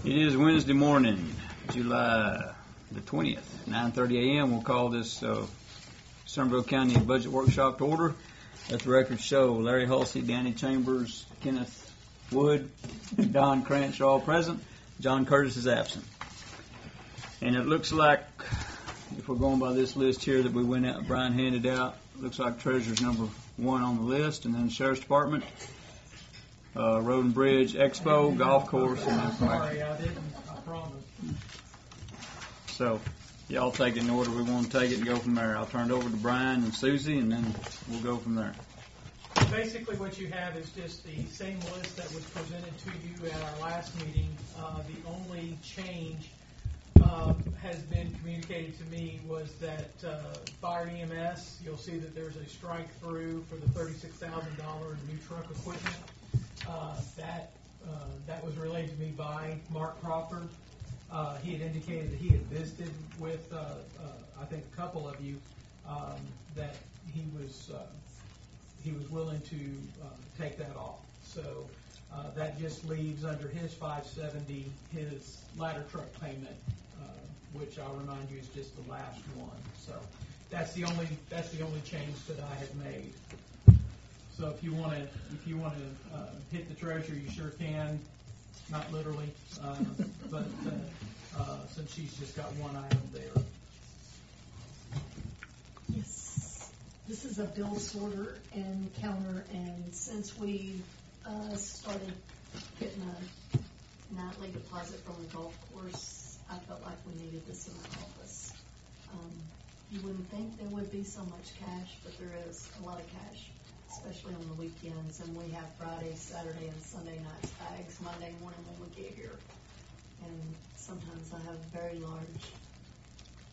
It is Wednesday morning, July the 20th, 9:30 a.m. We'll call this Somervell County Budget Workshop to order. Let the record show Larry Hulsey, Danny Chambers, Kenneth Wood, and Don Cranch are all present. John Curtis is absent. And it looks like, if we're going by this list here that we went out, Brian handed out, looks like Treasurer's number 1 on the list, and then Sheriff's Department, Road and Bridge Expo, Golf Course, and information. Sorry, I didn't. I promise. So, y'all take it in order we want to take it and go from there. I'll turn it over to Brian and Susie, and then we'll go from there. Basically, what you have is just the same list that was presented to you at our last meeting. The only change has been communicated to me was that Fire EMS, you'll see that there's a strike through for the $36,000 in new truck equipment. That was relayed to me by Mark Crawford. He had indicated that he had visited with, I think, a couple of you, that he was willing to take that off. So that just leaves under his $570 his ladder truck payment, which I'll remind you is just the last one. So that's the only change that I have made. So if you want to hit the treasurer, you sure can. Not literally, but since she's just got one item there. Yes, this is a bill sorter and counter, and since we started getting a nightly deposit from the golf course, I felt like we needed this in our office. You wouldn't think there would be so much cash, but there is a lot of cash, especially on the weekends, and we have Friday, Saturday, and Sunday nights bags Monday morning when we get here. And sometimes I have very large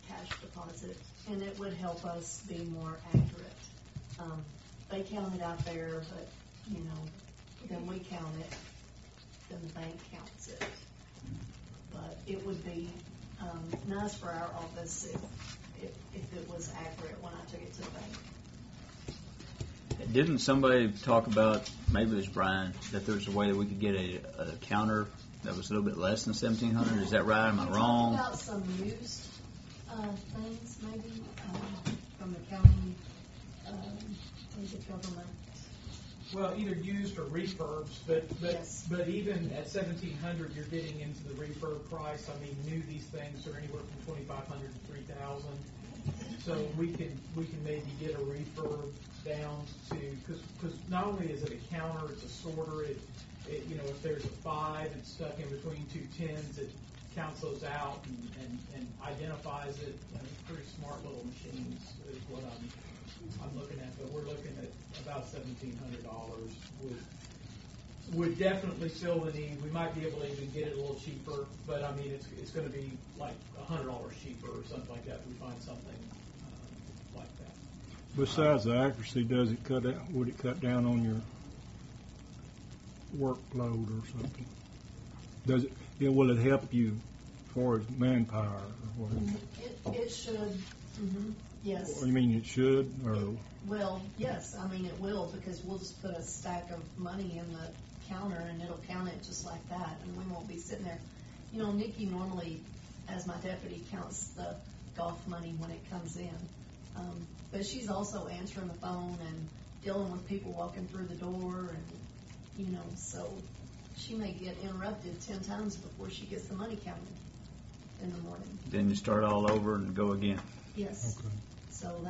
cash deposit, and it would help us be more accurate. They count it out there, but, then we count it, then the bank counts it. But it would be nice for our office if it was accurate when I took it to the bank. Didn't somebody talk about, maybe it was Brian, that there's a way that we could get a counter that was a little bit less than $1,700? Is that right? Am I wrong? About some used things, maybe, from the county, the government. Well, either used or refurbs, but Yes. but even at $1,700, you're getting into the refurb price. I mean, new these things are anywhere from $2,500 to $3,000. So we can maybe get a refurb down to, because not only is it a counter, it's a sorter. It if there's a 5 and stuck in between two 10s, it counts those out and identifies it. Pretty smart little machines is what I'm looking at. But we're looking at about $1,700 would definitely fill the need. We might be able to even get it a little cheaper, but I mean it's going to be like $100 cheaper or something like that if we find something like that. Besides the accuracy, would it cut down on your workload or something? Will it help you as far as manpower or whatever? It should, yes. Or you mean it should? Or Well, yes, I mean it will, because we'll just put a stack of money in the counter and it'll count it just like that, and we won't be sitting there. Nikki normally, as my deputy, counts the golf money when it comes in. But she's also answering the phone and dealing with people walking through the door, and, so she may get interrupted 10 times before she gets the money counted in the morning. Then you start all over and go again. Yes. Okay. So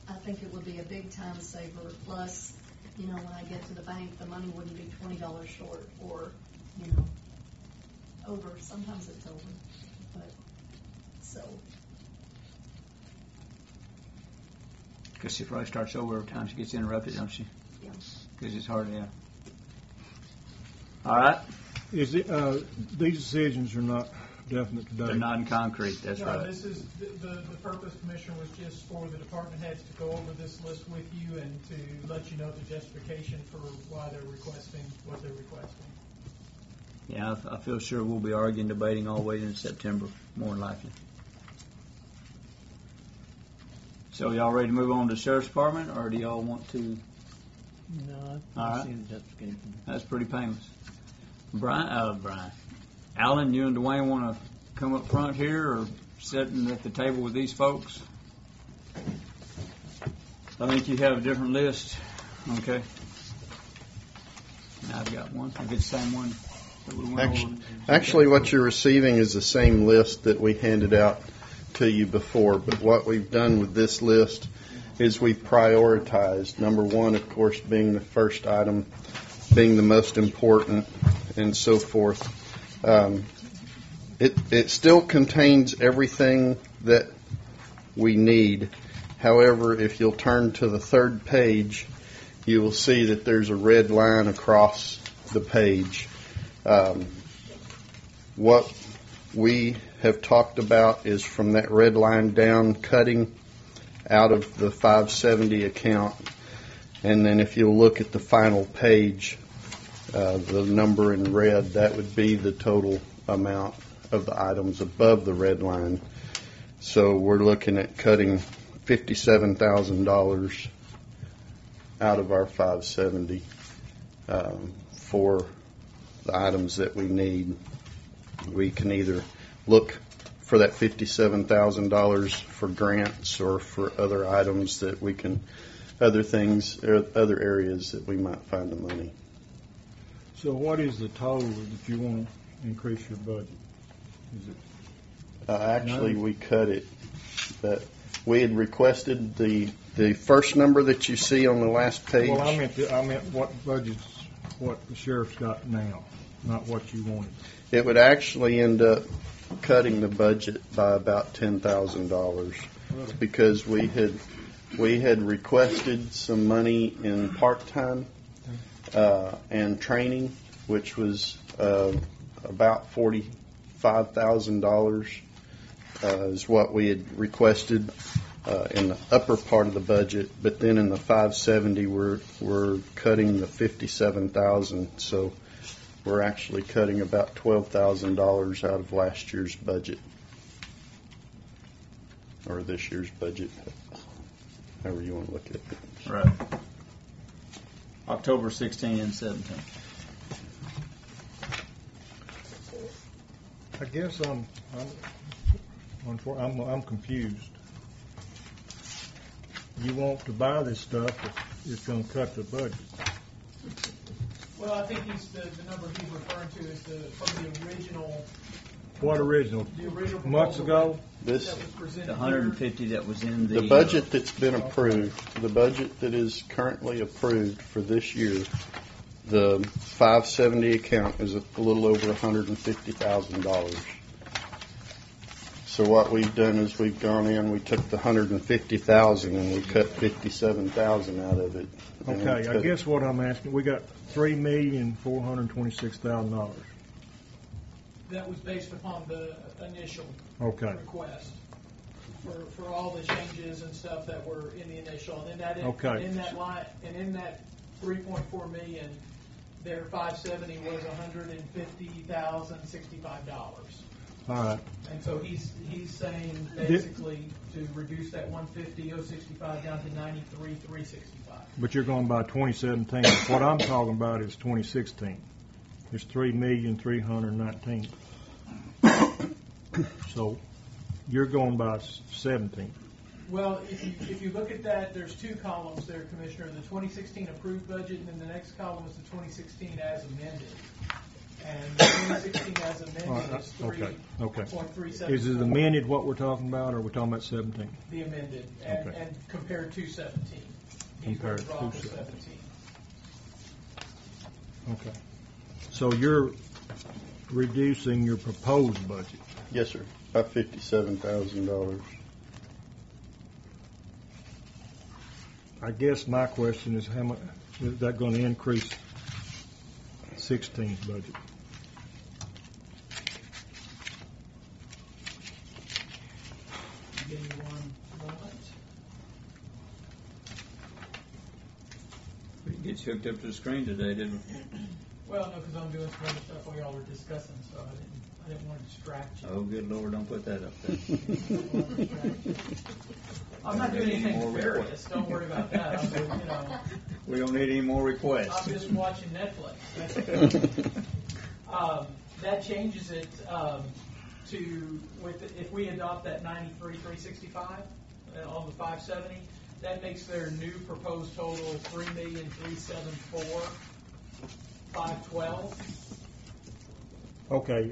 I think it would be a big time saver. Plus, when I get to the bank, the money wouldn't be $20 short or, over. Sometimes it's over. But, so. Because she probably starts over every time she gets interrupted, don't she? Yeah. Because it's hard, yeah. All right. Is it, these decisions are not definite today? They're not in concrete, that's No, right. this is the purpose, Commissioner, was just for the department heads to go over this list with you and to let you know the justification for why they're requesting what they're requesting. Yeah, I feel sure we'll be arguing, debating all the way into September, more than likely. So y'all ready to move on to the Sheriff's Department, or do y'all want to? No, All I've right. seen the justification. That's pretty painless. Brian. Alan, you and Dwayne want to come up front here or sitting at the table with these folks? I think you have a different list. Okay. Now I've got one. I get the same one that we went over. Actually, what you're receiving is the same list that we handed out to you before, but what we've done with this list is we've prioritized. Number one, of course, being the first item, being the most important, and so forth. It still contains everything that we need. However, if you'll turn to the third page, you will see that there's a red line across the page. What we have talked about is from that red line down, cutting out of the 570 account. And then if you'll look at the final page, the number in red, that would be the total amount of the items above the red line. So we're looking at cutting $57,000 out of our 570 for the items that we need. We can either look for that $57,000 for grants or for other items that we can, other things, or other areas that we might find the money. So what is the total that you want to increase your budget? Is it Actually, we cut it. That we had requested the first number that you see on the last page. Well, I meant what budgets, what the sheriff's got now, not what you wanted. It would actually end up cutting the budget by about $10,000 because we had requested some money in part-time and training, which was about $45,000 is what we had requested in the upper part of the budget. But then in the 570, we're cutting the $57,000. So we're actually cutting about $12,000 out of last year's budget, or this year's budget, however you want to look at it. Right. October 16 and 17. I guess I'm confused. You want to buy this stuff, it's going to cut the budget. Well, I think the number he's referring to is from the original. What original? The original months ago? This that was presented The 150 that was in the budget that's been approved, the budget that is currently approved for this year, the 570 account is a little over $150,000. So what we've done is we've gone in, we took the $150,000 and we cut $57,000 out of it. Okay, I guess what I'm asking, we got $3,426,000. That was based upon the initial Okay. request for all the changes and stuff that were in the initial. And then Okay. in that line, and in that 3.4 million, their 570 was $150,065. All right. And so he's saying basically to reduce that 150,065 down to 93,365. But you're going by 2017. What I'm talking about is 2016. It's $3,319,000. So you're going by 17. Well, if you look at that, there's two columns there, Commissioner. The 2016 approved budget, and then the next column is the 2016 as amended. And the 2016 as amended is Okay. 3.37. Is it amended what we're talking about, or are we talking about 17? The amended, and, Okay. and compared to 17. He's Compared going to drop to to 17. Okay. So you're reducing your proposed budget. Yes, sir, by $57,000. I guess my question is how much is that going to increase 16's budget? Give me one moment. We get you hooked up to the screen today, didn't we? Well, no, because I'm doing some other stuff while y'all were discussing, so I didn't want to distract you. Oh, good Lord, don't put that up there. I'm not doing anything nefarious. Don't worry about that. I'm doing, We don't need any more requests. I'm just watching Netflix. That changes it if we adopt that 93,365 on the 570, that makes their new proposed total 3,374,512. Okay,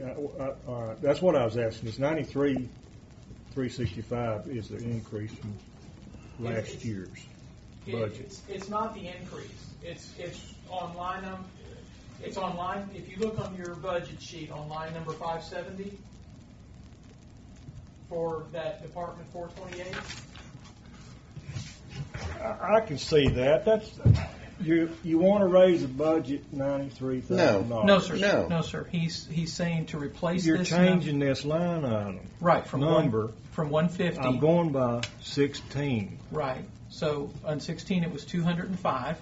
that's what I was asking. It's 93,365 is the increase from last year's budget. It's not the increase. It's on line It's on line. If you look on your budget sheet on line number 570 for that Department 428. I can see that. That's you want to raise the budget $93,000. No, sir. No. Sir. He's saying to replace You're this changing this line item. right from number from 150. I'm going by 16. Right. So on 16 it was 205,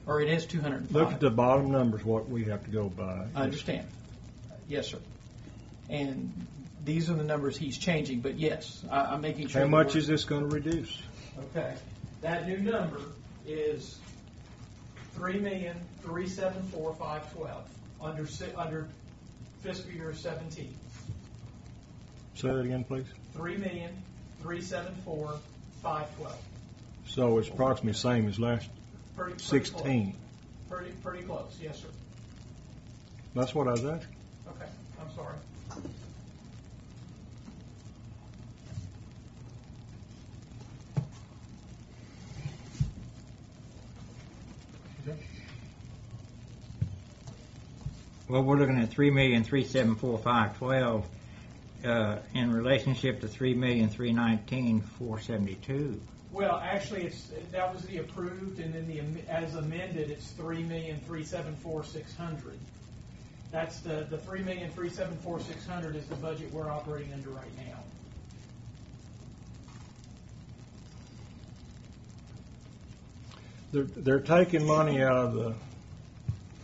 or it is 205. Look at the bottom numbers. What we have to go by. I understand. Yes, sir. And these are the numbers he's changing. But yes, I'm making sure. How much is this going to reduce? Okay. That new number is 3,374,512 under fiscal year 17. Say that again, please. 3,374,512. So it's approximately the same as last Pretty 16. Close. Pretty close. Yes, sir. That's what I was asking. Okay. I'm sorry. Well, we're looking at 3,374,512 in relationship to 3,319,472. Well, actually, that was the approved, and then as amended, it's 3,374,600. That's the 3,374,600 is the budget we're operating under right now. They're taking money out of the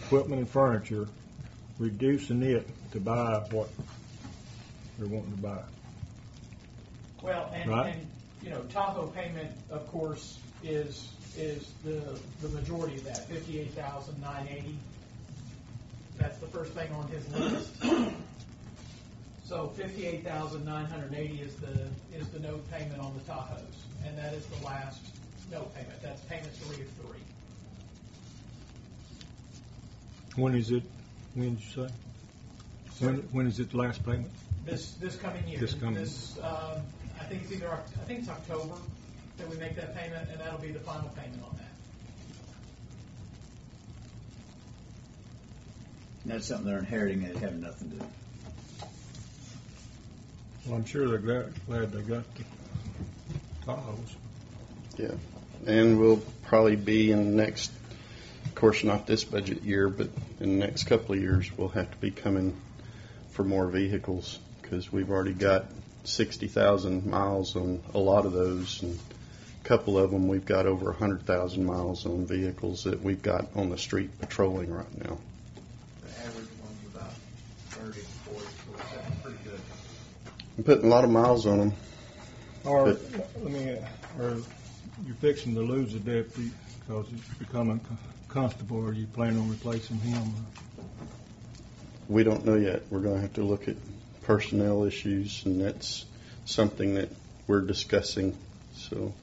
equipment and furniture, reducing it to buy what they're wanting to buy. Well, Right. and Tahoe payment, of course, is the majority of that, $58,980. That's the first thing on his list. So $58,980 is the note payment on the Tahoes, and that is the last note payment. That's payment 3 of 3. When is it? When did you say? When is it the last payment? This coming year. This coming. I think it's October that we make that payment, and that'll be the final payment on that. That's something they're inheriting and having nothing to do. Well, I'm sure they're glad they got the Tahoes. Yeah, and we'll probably be in the next, of course, not this budget year, but in the next couple of years, we'll have to be coming for more vehicles because we've already got 60,000 miles on a lot of those, and a couple of them we've got over 100,000 miles on vehicles that we've got on the street patrolling right now. The average one's about 30 to 40, so that's pretty good. I'm putting a lot of miles on them. Or, But- or you're fixing to lose a deputy because he's becoming constable, or you plan on replacing him? We don't know yet. We're going to have to look at personnel issues, and that's something that we're discussing. So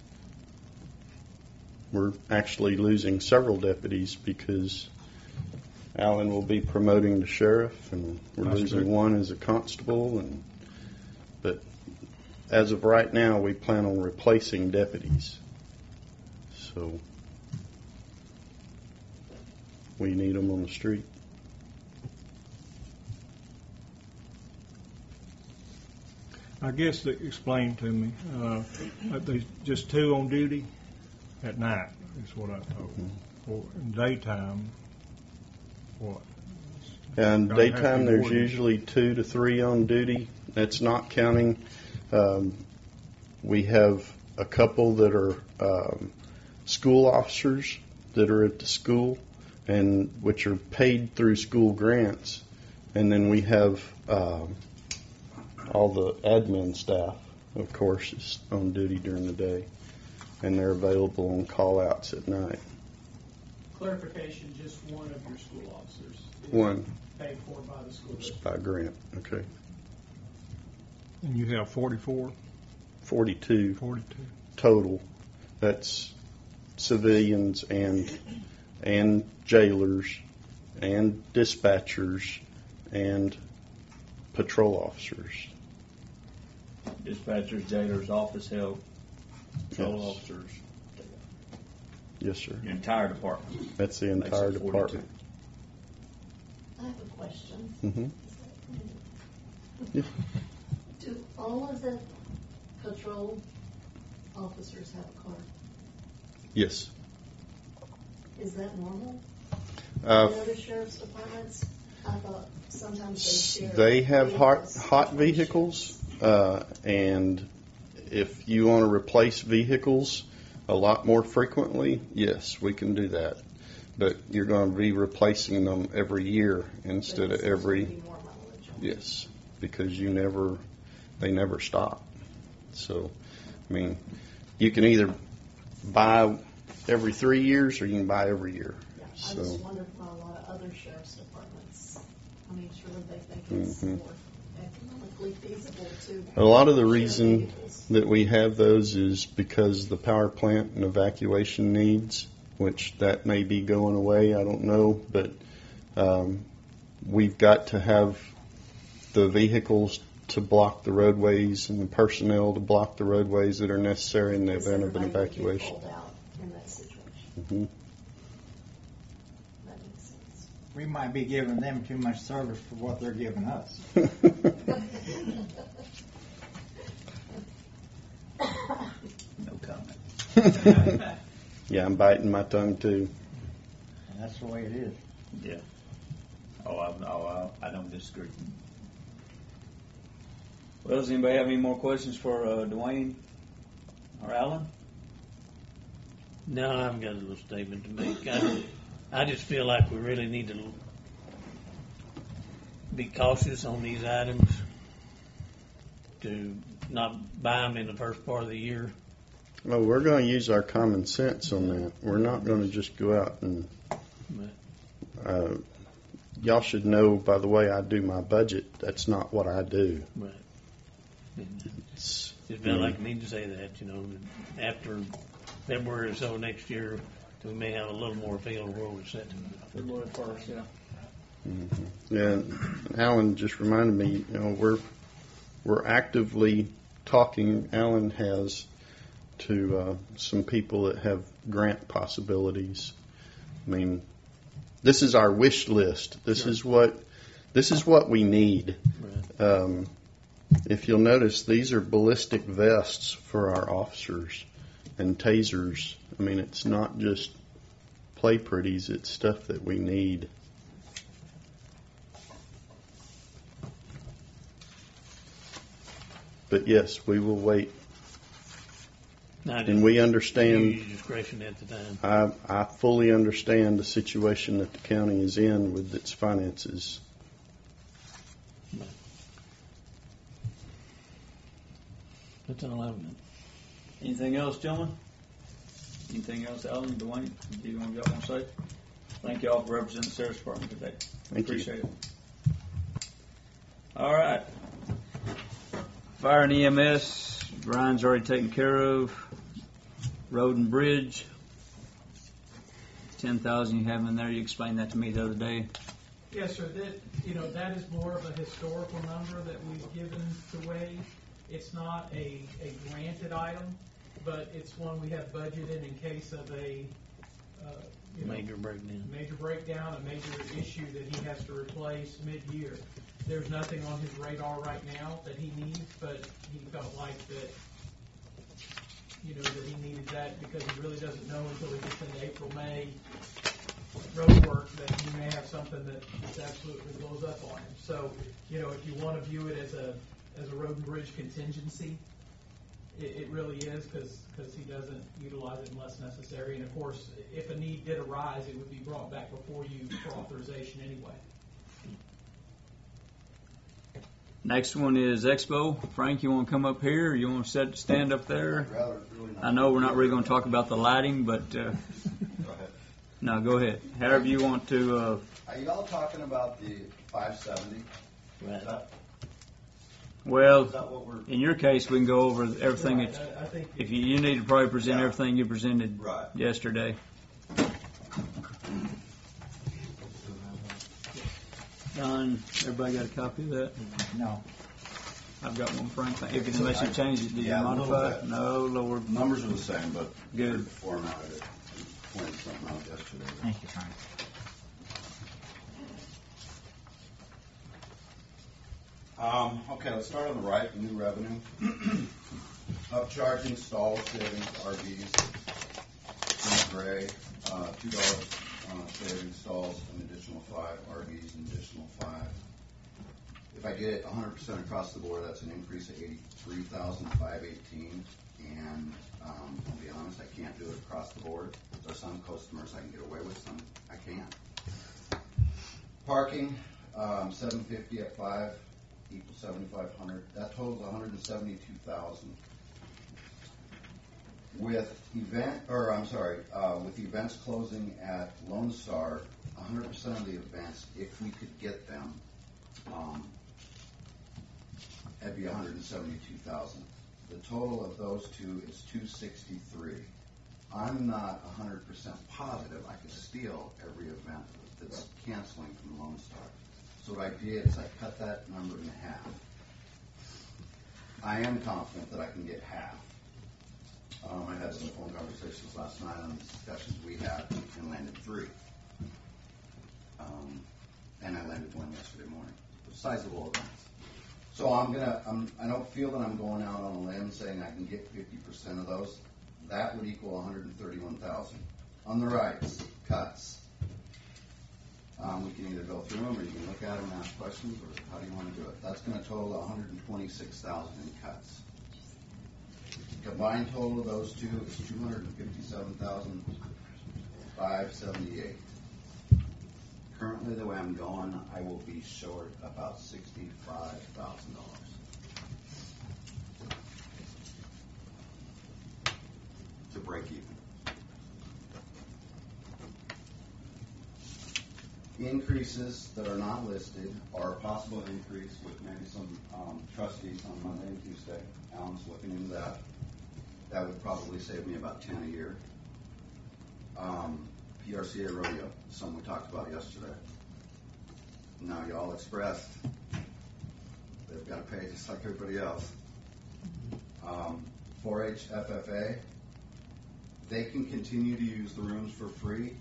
we're actually losing several deputies because Alan will be promoting to sheriff, and we're That's losing good. one as a constable. But as of right now, we plan on replacing deputies. So we need them on the street. I guess explain to me. There's just 2 on duty at night. Is what I told. Or in daytime, what? And Gotta have daytime, to be there's more than- usually 2 to 3 on duty. That's not counting. We have a couple that are school officers that are at the school, and which are paid through school grants. And then we have all the admin staff, of course, is on duty during the day, and they're available on call-outs at night. Clarification, just one of your school officers. One. paid for by the school. It's by grant, okay. And you have 44, 42 42. total. That's civilians and jailers and dispatchers and patrol officers. Dispatchers, jailers, office help, patrol Yes. officers, Yes, sir. your entire department. That's the entire Makes it 42. department. I have a question. Mm-hmm. Yeah. Do all of the patrol officers have a car? Yes. Is that normal? In Uh, other sheriff's departments, I thought sometimes they share. They have vehicles. hot vehicles, and if you want to replace vehicles a lot more frequently, yes, we can do that. But you're going to be replacing them every year But instead of it's supposed to every, be more mileage on it. yes, because they never stop. So, I mean, you can either buy every 3 years or you can buy every year. Yeah, I So, just wondered why a lot of other sheriff's departments, I mean, surely they think it's Mhm. more economically feasible to. a lot of the share reason vehicles. that we have those is because the power plant and evacuation needs, which that may be going away, I don't know, but we've got to have the vehicles to block the roadways and the personnel to block the roadways that are necessary in the Because event of an everybody would get evacuation. called out in that situation. Mhm. That makes sense. We might be giving them too much service for what they're giving us. No comment. Yeah, I'm biting my tongue too. And that's the way it is. Yeah. I don't disagree. Well, does anybody have any more questions for Dwayne or Alan? No, I've got a little statement to make. I just feel like we really need to be cautious on these items, to not buy them in the first part of the year. Well, we're going to use our common sense on that. We're not going to just go out and. Y'all should know by the way I do my budget, that's not what I do. Right. It's, Just felt like I need to say that, after February or so next year, we may have a little more feel of where we're sitting. February 1st, yeah. Yeah, and Alan just reminded me, we're actively talking, Alan has, to some people that have grant possibilities. I mean, this is our wish list. This is what we need. Right. If you'll notice, these are ballistic vests for our officers and tasers. I mean, it's not just play pretties, it's stuff that we need. But yes, we will wait. And we understand, Use your discretion at the time. I fully understand the situation that the county is in with its finances. That's all I've got. Anything else, gentlemen? Anything else, Alan, Dwayne? Do you want to say? Thank you all for representing the Sheriff's Department today. Thank you. Appreciate it. All right. Fire and EMS, Brian's already taken care of. Road and bridge, 10,000 you have in there. You explained that to me the other day. Yes, sir. That is more of a historical number that we've given to Wade. It's not a granted item, but it's one we have budgeted in case of a Major breakdown. A major issue that he has to replace mid-year. There's nothing on his radar right now that he needs, but he felt like that he needed that because he really doesn't know until he gets into April, May road work that he may have something that absolutely blows up on him. So, if you want to view it as a road and bridge contingency, it really is because he doesn't utilize it unless necessary. And of course, if a need did arise, it would be brought back before you for authorization anyway. Next one is Expo. Frank, you want to come up here or you want to stand up there? I know we're not really going to talk about the lighting, but no, go ahead. However you want to. Are y'all talking about the 570. Right. Is that Well, what we're? in your case, we can go over everything Right, that's, I think if you need to probably present Yeah. everything you presented Right. yesterday. Don, everybody got a copy of that? No. I've got one, Frank. If unless you change it, did you Yeah, a little modify it? bit. No, Lord. Numbers are the same, but Good. formatted it. Pointed something out yesterday. Thank you, Frank. Okay, let's start on the right, new revenue. Upcharging, stall savings, RVs, in gray, $2 savings, stalls, an additional 5, RVs, an additional 5. If I did it 100% across the board, that's an increase of $83,518. And I'll be honest, I can't do it across the board. There's some customers I can get away with, some I can't. Parking, $750 at 5 equals $7,500. That totals $172,000. With events closing at Lone Star, 100% of the events, if we could get them, that'd be $172,000. The total of those two is $263,000. I'm not 100% positive I could steal every event that's canceling from Lone Star. So what I did is I cut that number in half. I am confident that I can get half. I had some phone conversations last night on the discussions we had and landed 3. And I landed 1 yesterday morning. Sizable events. So I don't feel that I'm going out on a limb saying I can get 50% of those. That would equal $131,000. On the rights, cuts. We can either go through them or you can look at them and ask questions, or how do you want to do it? That's going to total $126,000 in cuts. Combined total of those two is $257,578. Currently, the way I'm going, I will be short about $65,000. To break even. Increases that are not listed are a possible increase with maybe some trustees on Monday and Tuesday. Alan's looking into that. That would probably save me about 10 a year. PRCA rodeo, something we talked about yesterday. Now y'all expressed they've got to pay just like everybody else. 4-H FFA, they can continue to use the rooms for free,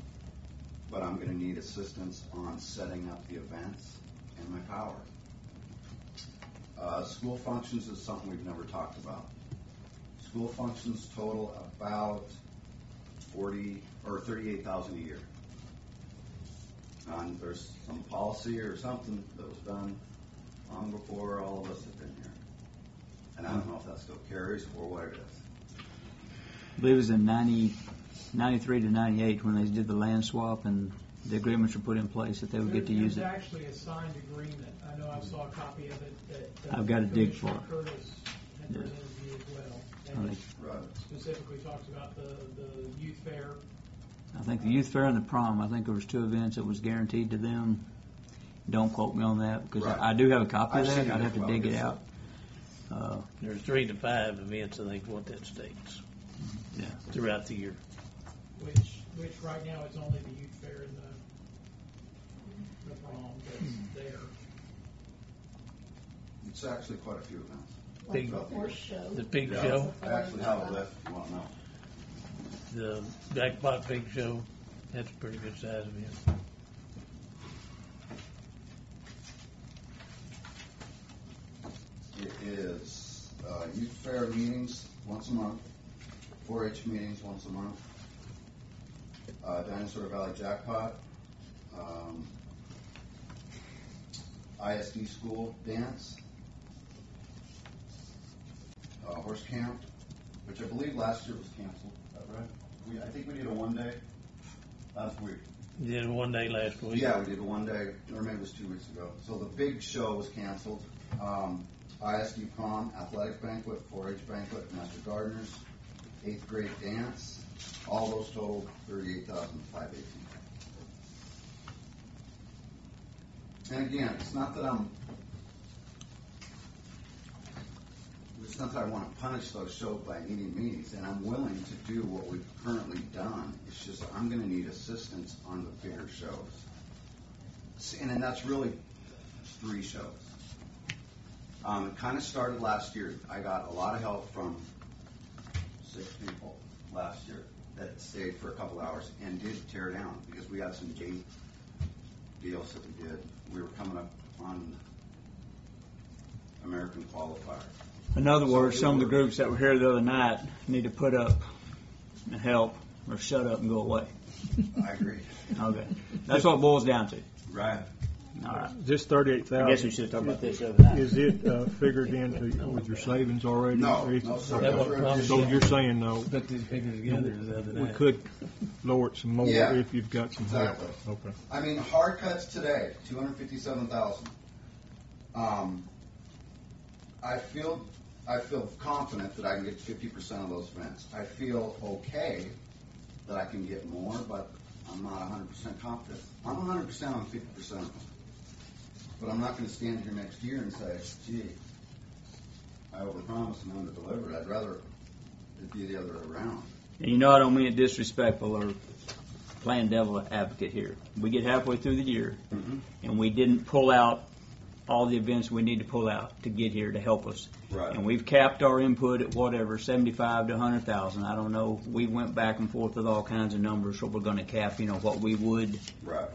but I'm going to need assistance on setting up the events and my power. School functions is something we've never talked about. School functions total about $38,000 a year. And there's some policy or something that was done long before all of us have been here. And I don't know if that still carries or what it is. I believe it was in 93 to 98 when they did the land swap and the agreements were put in place that they would get to use it. There's actually a signed agreement. I know I saw a copy of it that. I've got to dig for it. Curtis had presented to you as well. I And it Right. specifically talks about the youth fair. I think the youth fair and the prom, I think there was 2 events that was guaranteed to them. Don't quote me on that because Right. I do have a copy I've of seen that. it I'd as have to well, dig it yes. out. There's 3 to 5 events, I think, what that states Yeah. throughout the year. Which right now it's only the youth fair and the prom that's there. It's actually quite a few events. Like Big- the horse show. The pig Yeah. show, I actually have a list if you want to know. the jackpot pig show, that's a pretty good size event. It is youth fair meetings once a month, 4-H meetings once a month, Dinosaur Valley Jackpot, ISD school dance, horse camp, which I believe last year was canceled. Is that right? I think we did a one-day last week. You did one day last week. Yeah, we did a one-day, or maybe it was 2 weeks ago. So the big show was canceled. ISD prom, athletic banquet, 4-H banquet, Master Gardeners, 8th grade dance. All those totaled $38,518. And again, it's not that I want to punish those shows by any means, and I'm willing to do what we've currently done. It's just I'm going to need assistance on the bigger shows. And then that's really 3 shows. It kind of started last year. I got a lot of help from 6 people last year that stayed for a couple hours and did tear down because we had some gate deals that we did. We were coming up on American qualifier. In other words, some of the groups that were here the other night need to put up and help or shut up and go away. I agree. Okay. That's what it boils down to. Right. All right. This 38,000. I guess we should have talked about this the other night. Is it figured into with your savings already? No, no, sir. That what promised So you? you're saying no? Put these figures together the other We night. could lower it some more Yeah. if you've got some Exactly. help. Okay. I mean, hard cuts today, 257,000. I feel confident that I can get 50% of those vents. I feel okay that I can get more, but I'm not 100% confident. I'm 100% on 50% of them. But I'm not going to stand here next year and say, gee, I overpromised and underdelivered. I'd rather it be the other way around. And you know I don't mean it disrespectful or playing devil advocate here. We get halfway through the year, and we didn't pull out all the events we need to pull out to get here to help us. Right. And we've capped our input at whatever, 75 to 100,000. I don't know. We went back and forth with all kinds of numbers, so we're going to cap, what we would Right.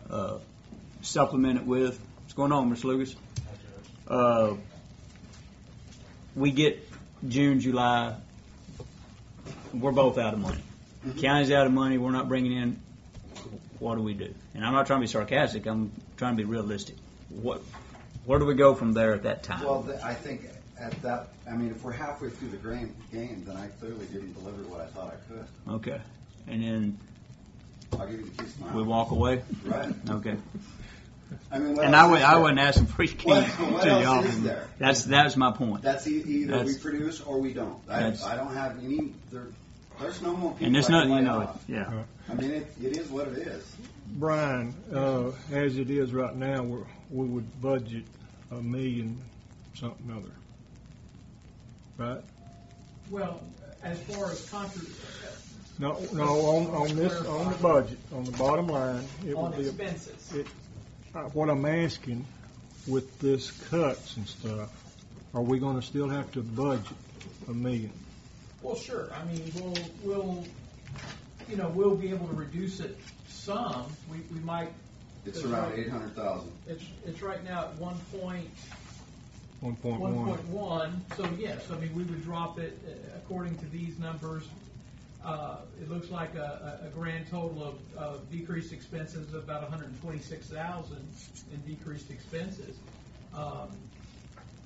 supplement it with. What's going on, Mr. Lucas? We get June, July. We're both out of money. County's out of money. We're not bringing in. What do we do? And I'm not trying to be sarcastic. I'm trying to be realistic. Where do we go from there at that time? Well, I think at that, if we're halfway through the game, then I clearly didn't deliver what I thought I could. Okay. And then I'll give you the keys tomorrow. we walk away? Right. Okay. What And else is I there? wasn't asking for your keys What to else y'all. is there? That's my point. That's either That's- we produce or we don't. I don't have any. There's no more people. And it's I not, can lay it. off. Yeah. It is what it is. Brian, as it is right now, we would budget $1 million something other. Right? Well, as far as No, on the budget, on the bottom line, it on would be. expenses. What I'm asking, with this cuts and stuff, are we going to still have to budget $1 million? Well, sure. We'll be able to reduce it some. We might. It's around 800,000. It's right now at 1.1. 1.1. So yes, we would drop it according to these numbers. It looks like a grand total of decreased expenses of about 126,000 in decreased expenses.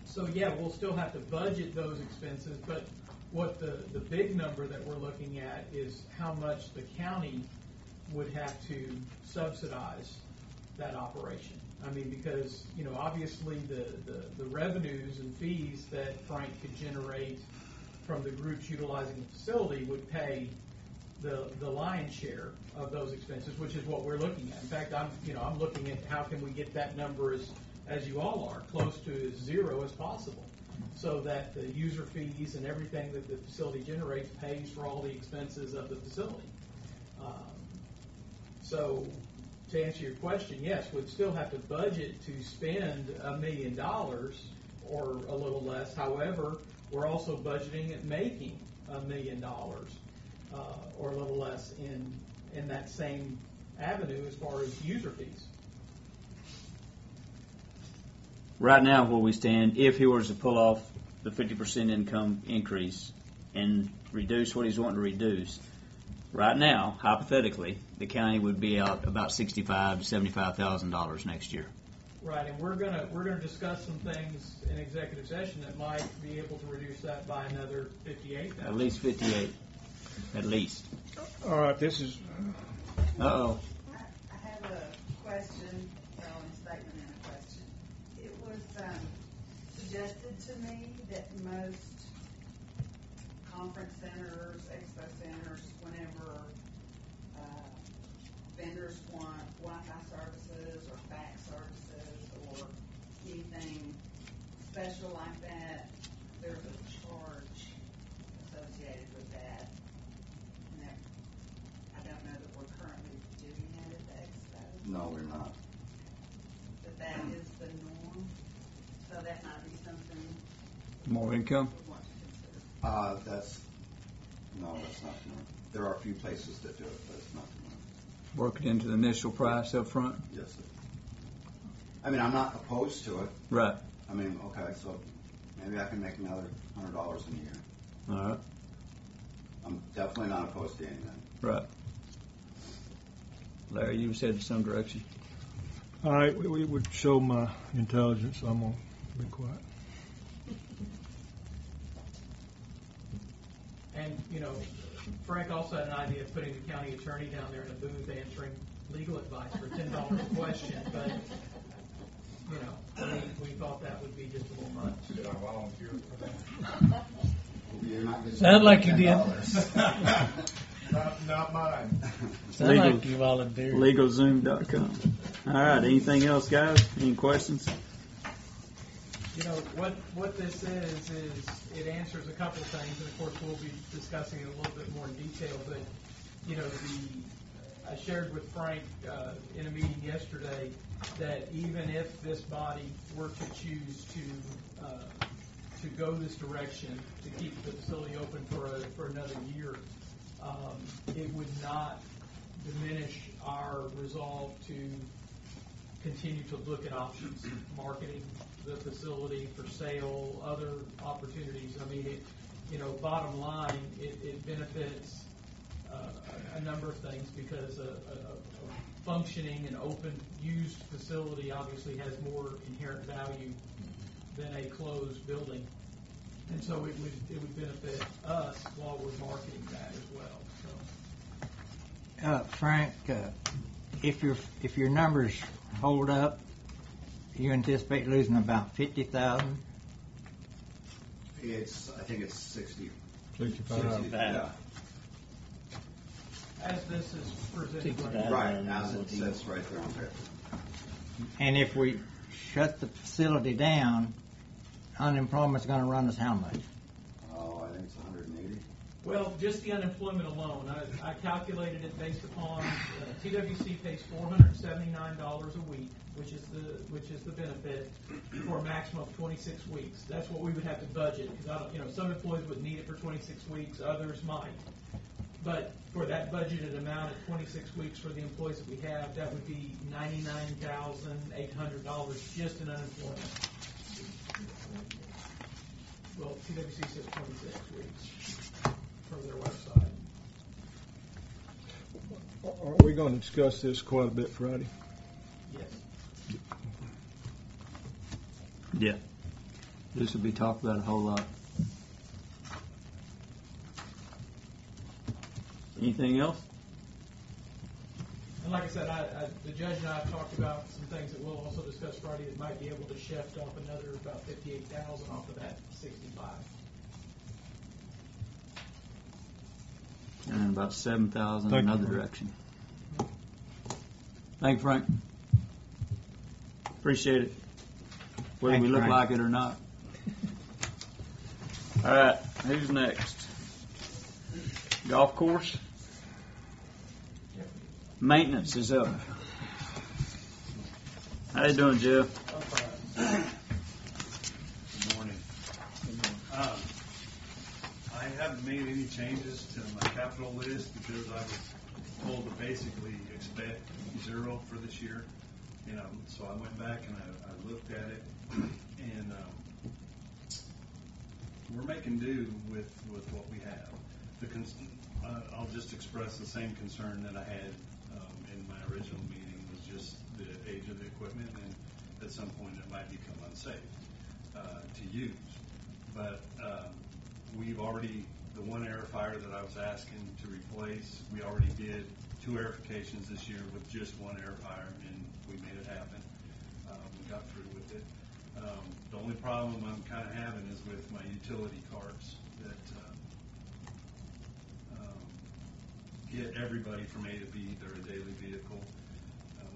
So yeah, we'll still have to budget those expenses, but what the big number that we're looking at is how much the county would have to subsidize that operation. Because obviously the revenues and fees that Frank could generate from the groups utilizing the facility would pay the lion's share of those expenses, which is what we're looking at. In fact, I'm looking at how can we get that number as you all are, close to as zero as possible, so that the user fees and everything that the facility generates pays for all the expenses of the facility. So to answer your question, yes, we'd still have to budget to spend $1 million or a little less. However, we're also budgeting at making $1 million or a little less in that same avenue as far as user fees. Right now, where we stand, if he was to pull off the 50% income increase and reduce what he's wanting to reduce, right now, hypothetically, the county would be out about $65,000 to $75,000 next year. Right, and we're gonna discuss some things in executive session that might be able to reduce that by another 58,000. At least 58. At least. All right, this is. Uh-oh. I have a question, well, a statement and a question. It was suggested to me that most conference centers, expo centers, whenever vendors want Wi-Fi services or fax services or anything special like that, there's a charge associated with that. And that, I don't know that we're currently doing that at the expo, No, we're not. but that is the norm. So that might be something More income? we want to consider. That's not the norm. There are a few places that do it, but it's not the norm. Work it into the initial price up front? Yes, sir. I mean, I'm not opposed to it. Right. I mean, okay, so maybe I can make another $100 in a year. All right. I'm definitely not opposed to anything. Right. Larry, you said some direction. All right, we would show my intelligence, so I'm going to be quiet. And, you know, Frank also had an idea of putting the county attorney down there in a booth answering legal advice for $10 a question, but, you know, we thought that would be just a little much. Did I volunteer for that? You're not getting Sound like you did. $10. Not mine. Sound Legal. like you volunteered. LegalZoom.com. All right. Anything else, guys? Any questions? You know, what this is it answers a couple of things, and of course we'll be discussing it a little bit more in detail, but, you know, I shared with Frank in a meeting yesterday that even if this body were to choose to go this direction, to keep the facility open for another year, it would not diminish our resolve to continue to look at options, marketing the facility for sale, other opportunities. I mean, bottom line, it benefits a number of things because a functioning and open, used facility obviously has more inherent value than a closed building. And so it would benefit us while we're marketing that as well. So. Frank, if your numbers hold up, you anticipate losing about 50,000. I think it's 60. 65. Yeah. As this is presented. 65. Right, as it sits right there on paper. And if we shut the facility down, unemployment's going to run us how much? Oh, I think it's 180. Well, just the unemployment alone, I calculated it based upon TWC pays $479 a week, which is the benefit for a maximum of 26 weeks. That's what we would have to budget because some employees would need it for 26 weeks, others might. But for that budgeted amount of 26 weeks for the employees that we have, that would be $99,800 just in unemployment. Well, TWC says 26 weeks from their website. Are we going to discuss this quite a bit Friday? Yes. Yeah. This will be talked about a whole lot. Anything else? And like I said, the judge and I have talked about some things that we'll also discuss Friday that might be able to shift off another about 58,000 off of that 65. And about 7,000 Thank in you, another Frank. direction. Thank you, Frank. Appreciate it. Whether Thanks, we look Frank. like it or not. All right, who's next? Golf course? Maintenance is up. How you doing, Jeff? Good morning. I haven't made any changes to my capital list because I was told to basically expect zero for this year. So I went back and I looked at it, and we're making do with what we have. I'll just express the same concern that I had in my original meeting, was just the age of the equipment, and at some point it might become unsafe to use. But we've already, the one air fryer that I was asking to replace, we already did 2 airifications this year with just one air fryer, and we made it happen. We got through with it. The only problem I'm kind of having is with my utility carts that get everybody from A to B. They're a daily vehicle.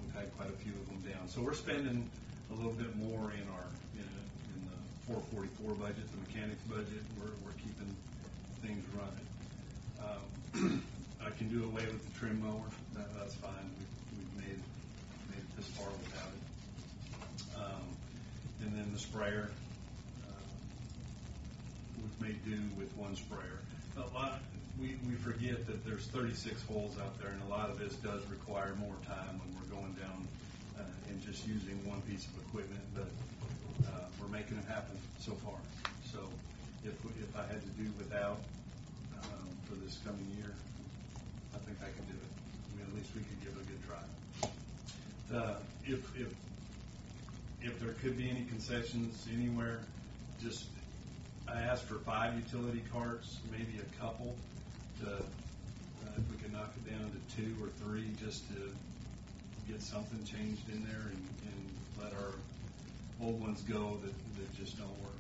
We've had quite a few of them down. So we're spending a little bit more in our, in the 444 budget, the mechanics budget. We're keeping things running. I can do away with the trim mower. That's fine. We've made it this far without it. And then the sprayer, we've made do with one sprayer. We forget that there's 36 holes out there, and a lot of this does require more time when we're going down and just using one piece of equipment, but we're making it happen so far. So if I had to do without for this coming year, I think I could do it. I mean, at least we could give it a good try. If there could be any concessions anywhere, just I asked for 5 utility carts, maybe a couple, to if we could knock it down to 2 or 3, just to get something changed in there and let our old ones go that just don't work.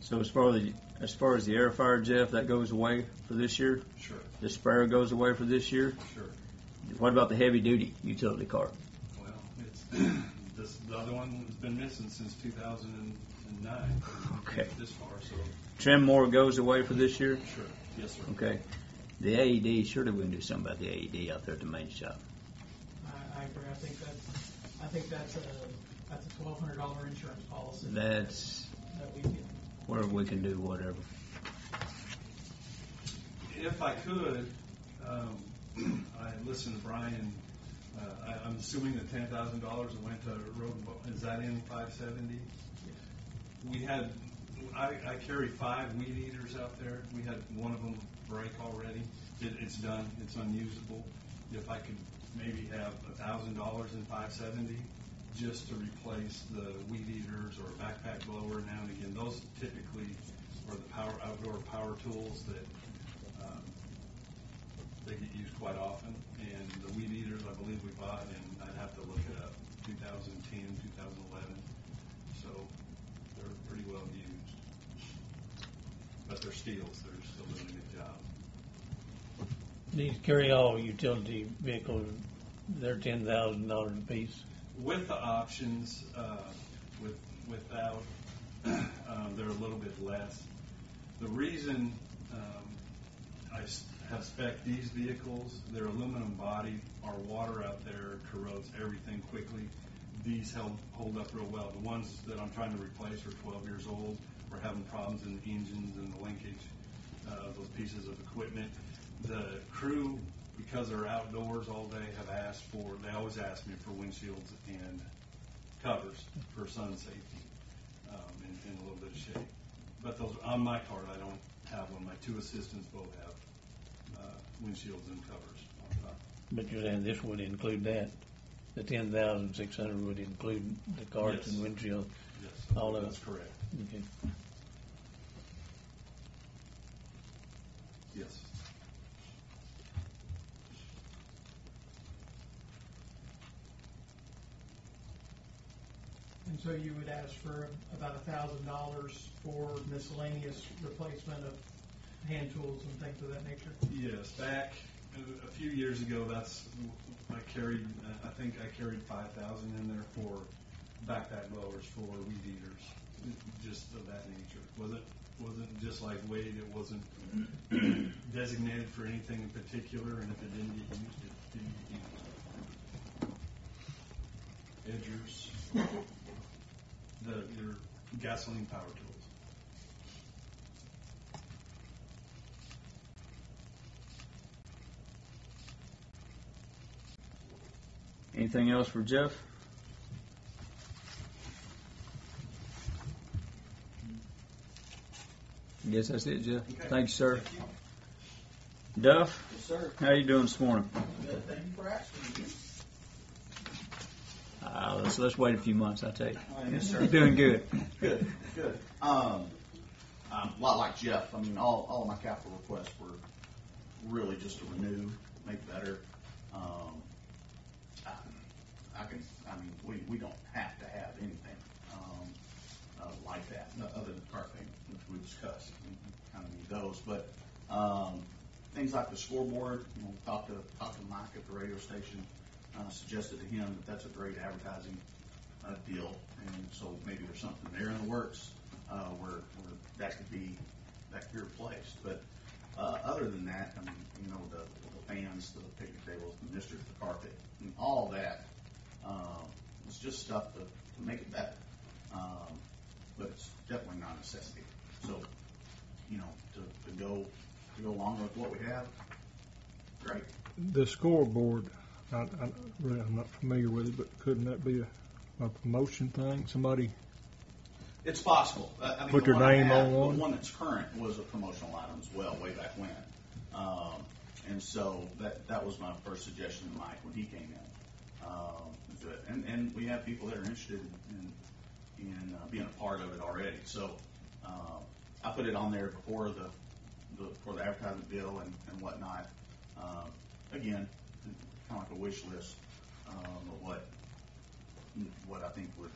So as far as the air fryer, Jeff, that goes away for this year? Sure. The sprayer goes away for this year? Sure. What about the heavy duty utility cart? Well, it's the other one has been missing since 2009. Okay. This far, so. Trim mower goes away for this year? Sure. Yes, sir. Okay. The AED, surely we can do something about the AED out there at the main shop. I agree. I think that's a $1,200 insurance policy. That's That we can. where we can do whatever. If I could, I listened to Brian. I'm assuming the $10,000 that went to road and boat, is that in 570? We had, I carry 5 weed eaters out there. We had one of them break already. It's done. It's unusable. If I could maybe have $1,000 in 570 just to replace the weed eaters or a backpack blower now and again. Those typically are the outdoor power tools that they get used quite often. And the weed eaters, I believe we bought, and I'd have to look it up, 2010, 2011. So they're pretty well used. But they're steels. They're still doing a good job. These carry-all utility vehicles, they're $10,000 a piece. With the options, without, they're a little bit less. The reason I have spec'd these vehicles, they're aluminum body. Our water out there corrodes everything quickly. These hold up real well. The ones that I'm trying to replace are 12 years old. We're having problems in the engines and the linkage of those pieces of equipment. The crew, because they're outdoors all day, they always ask me for windshields and covers for sun safety in a little bit of shade. But those on my card, I don't have one. My 2 assistants both have windshields and covers on top. But you're saying this would include that? The 10,600 would include the carts Yes. and windshield? Yes, all of that's it. correct. Okay. Yes. And so you would ask for about $1,000 for miscellaneous replacement of hand tools and things of that nature? Yes, back a few years ago, I think I carried 5,000 in there for backpack blowers for weed eaters, just of that nature. Wasn't just like Wade. It wasn't designated for anything in particular, and if it didn't get used, it didn't get used. Edgers, your gasoline power tools. Anything else for Jeff? I guess that's it, Jeff. Okay. Thank you, sir. Thank you. Duff, Yes, sir. how you doing this morning? Good. Thank you for asking. Let's wait a few months, I tell you. Yes, sir. You're doing good. Good. A lot like Jeff. I mean, all of my capital requests were really just to renew, make better. We don't have to have anything like that, other than car payment, which we discussed. We kind of need those, but things like the scoreboard. Talk to Mike at the radio station. suggested to him that that's a great advertising deal, and so maybe there's something there in the works where that could be replaced. But other than that, I mean, you know, the fans, the picnic tables, the misters, the carpet, and all of that, it's just stuff to make it better. But it's definitely not a necessity. So, you know, to go along with what we have, great. The scoreboard, I'm not familiar with it, but couldn't that be a promotion thing? Somebody It's possible. I mean, put the their one I name have, on one? The one that's current was a promotional item as well, way back when. And so that was my first suggestion to Mike when he came in. And we have people that are interested in being a part of it already. So I put it on there before the advertising bill and whatnot. Again, kind of like a wish list of what I think would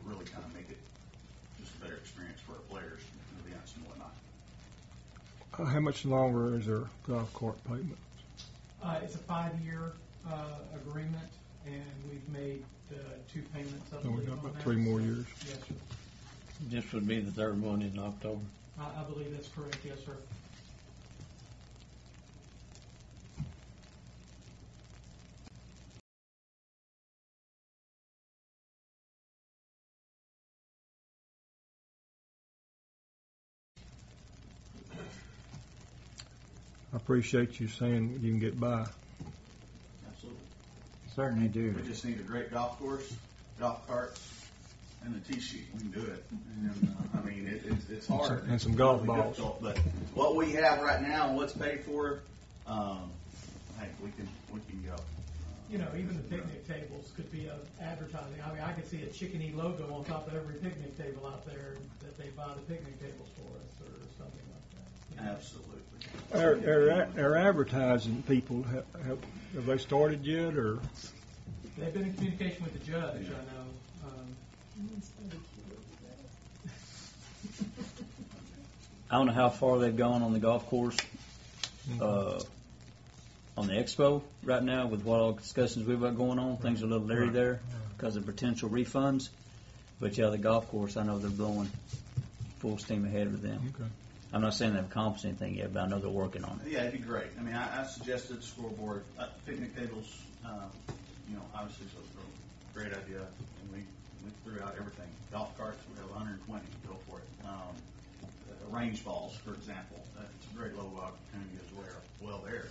really kind of make it just a better experience for our players and events and whatnot. How much longer is their golf cart payment? It's a 5-year agreement, and we've made 2 payments up. So we got about 3 more years. Yes, sir. This would be the third one in October. I believe that's correct, yes, sir. I appreciate you saying you can get by. Absolutely. Certainly do. We just need a great golf course, golf carts, and a tee sheet. We can do it. And I mean, it's hard. And some It's golf really balls. difficult, but what we have right now and what's paid for, hey, we can go. You know, even the picnic tables could be advertising. I mean, I could see a Chicken E logo on top of every picnic table out there that they buy the picnic tables for us or something like that. You know? Absolutely. Our advertising people, have they started yet, or? They've been in communication with the judge, I know. I don't know how far they've gone on the golf course, on the expo right now with what all discussions we've got going on. Things are a little leery there because of potential refunds. But yeah, the golf course, I know they're blowing full steam ahead with them. Okay. I'm not saying they've accomplished anything yet, but I know they're working on it. Yeah, it'd be great. I mean, I suggested scoreboard, picnic tables. You know, obviously it's a great idea, and we threw out everything. Golf carts, we have 120. Go for it. Range balls, for example, it's a great logo opportunity as well there.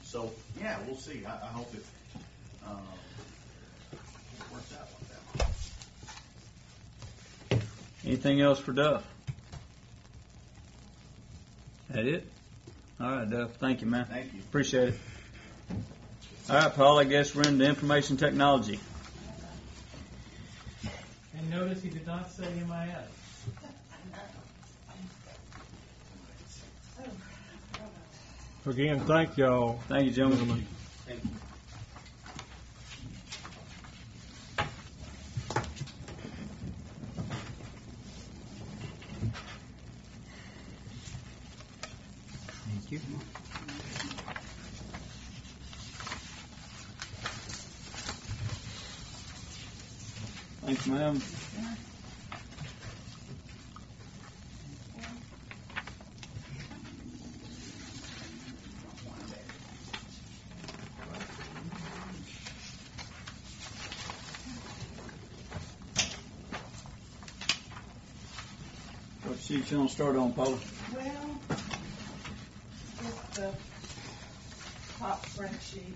So yeah, we'll see. I hope it works out like that. Anything else for Duff? That it? All right, Duff. Thank you, man. Thank you. Appreciate it. All right, Paul, I guess we're into information technology. And notice he did not say MIS. Again, thank y'all. Thank you, gentlemen. Thank you. Thank you. Thanks, ma'am. What sheet you want to start on, Paula? Well, just the top spreadsheet.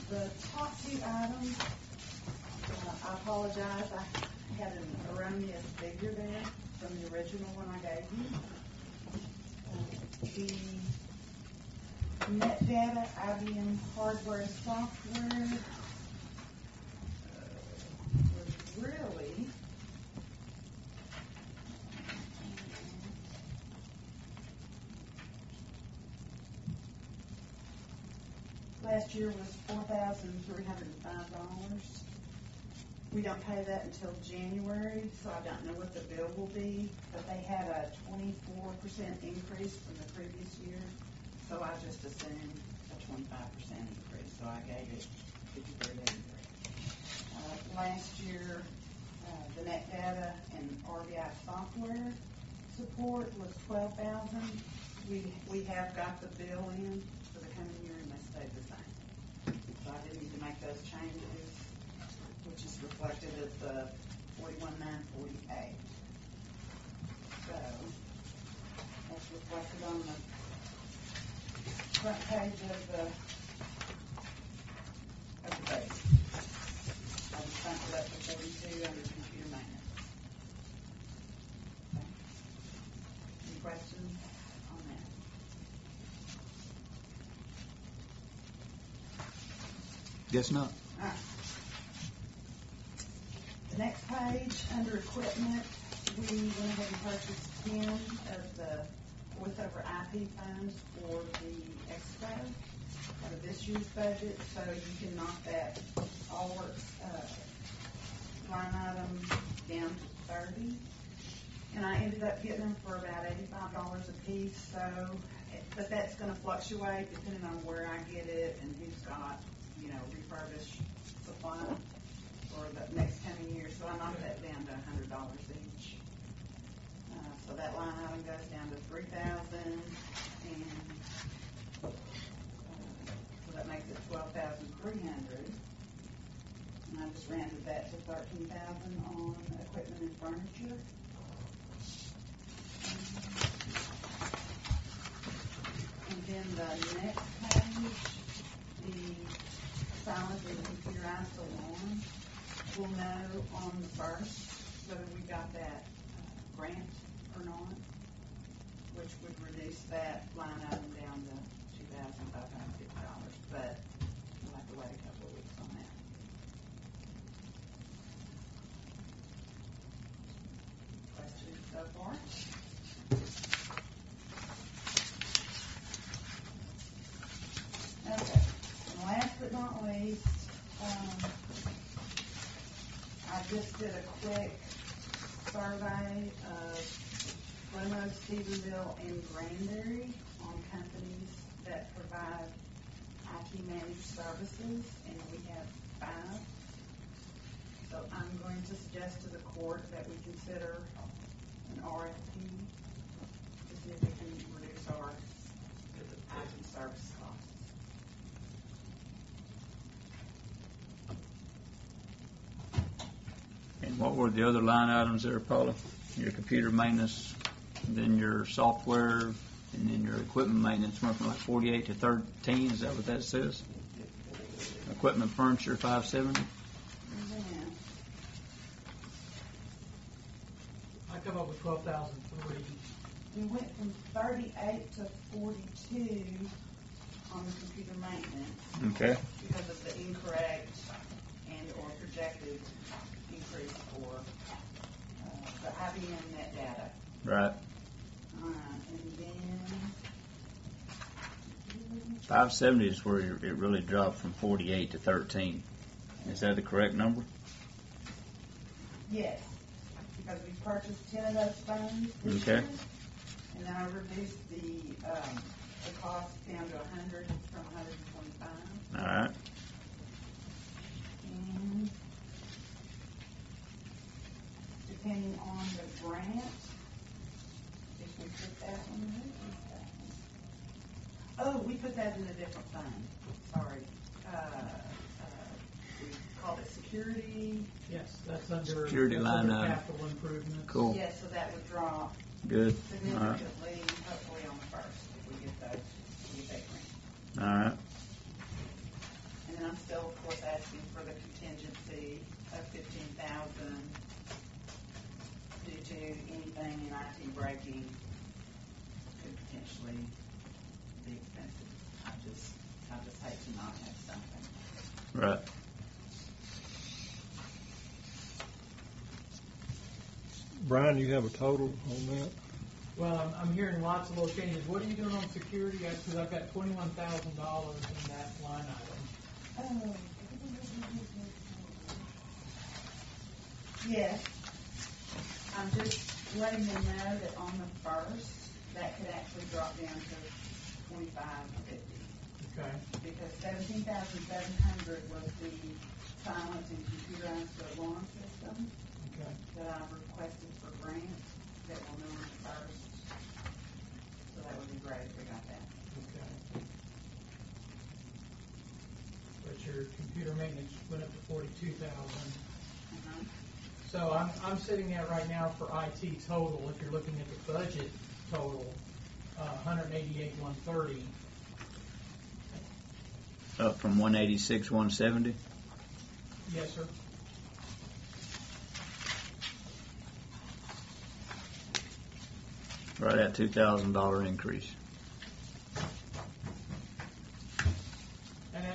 The top few items, I apologize, I had an erroneous figure there from the original one I gave you. The net data, IBM hardware and software was really last year was $4,305. We don't pay that until January, so I don't know what the bill will be, but they had a 24% increase from the previous year, so I just assumed a 25% increase, so I gave it 5383. Last year, the net data and RBI software support was $12,000. We have got the bill in for the coming year and they stayed the same. So I didn't need to make those changes, which is reflected at the 41,948. So that's reflected on the front page of the base. I just bumped it up to 42 under computer maintenance. Okay. Any questions on that? Guess not. All right. The next page, under equipment, we went ahead and purchased 10 of the voice-over IP phones for the expo out of this year's budget, so you can knock that all works line item down to 30. And I ended up getting them for about $85 a piece, so, but that's gonna fluctuate depending on where I get it and who's got, refurbished supply for the next coming year, so I knocked that down to $100 each. So that line item goes down to $3,000, and so that makes it $12,300. And I just rounded that to $13,000 on equipment and furniture. And then the next page, the silent and computerized alarm. We'll know on the first whether we got that grant or not, which would reduce that line item down to $2,550, but we'll have to wait a couple of weeks on that. Questions so far? Okay, and last but not least, I just did a quick survey of Glenwood, Stephenville, and Granbury on companies that provide IT managed services, and we have 5. So I'm going to suggest to the court that we consider an RFP to see if we can reduce our IT service costs. And what were the other line items there, Paula? Your computer maintenance, then your software, and then your equipment maintenance went from like 48 to 13. Is that what that says? Equipment furniture 570. I come up with 12,003. We went from 38 to 42 on the computer maintenance. Okay. Because of the incorrect and or projected increase for the IBM net data. Right. And then 570 is where it really dropped from 48 to 13. Is that the correct number? yes, because we purchased 10 of those phones this Okay. year, and then I reduced the cost down to 100 from 125. All right. And depending on the grant, if we put that one, where is that one? Oh, we put that in a different fund. Sorry. We called it security. Yes, that's under. Security that's line under item. capital improvements. Cool. Yes, so that would drop Good. All right. significantly, hopefully on the first, if we get those, we get that grant. All right. And then I'm still, of course, asking for the contingency of $15,000 due to anything in IT breaking could potentially be expensive. I just hate to not have something. Right. Brian, you have a total on that? Well, I'm hearing lots of little changes. What are you doing on security? Because I've got $21,000 in that line item. Oh. Yes. I'm just letting them know that on the first, that could actually drop down to $25.50. Okay. Because 17,700 was the silent and computerized alarm system Okay. that I've requested for grant that will know on the first. So that would be great if we got that. Okay. But your computer maintenance went up to 42,000. Uh-huh. So I'm sitting at right now for IT total, if you're looking at the budget total, 188,130. Up from 186, 170. Yes, sir. Right at $2,000 increase. And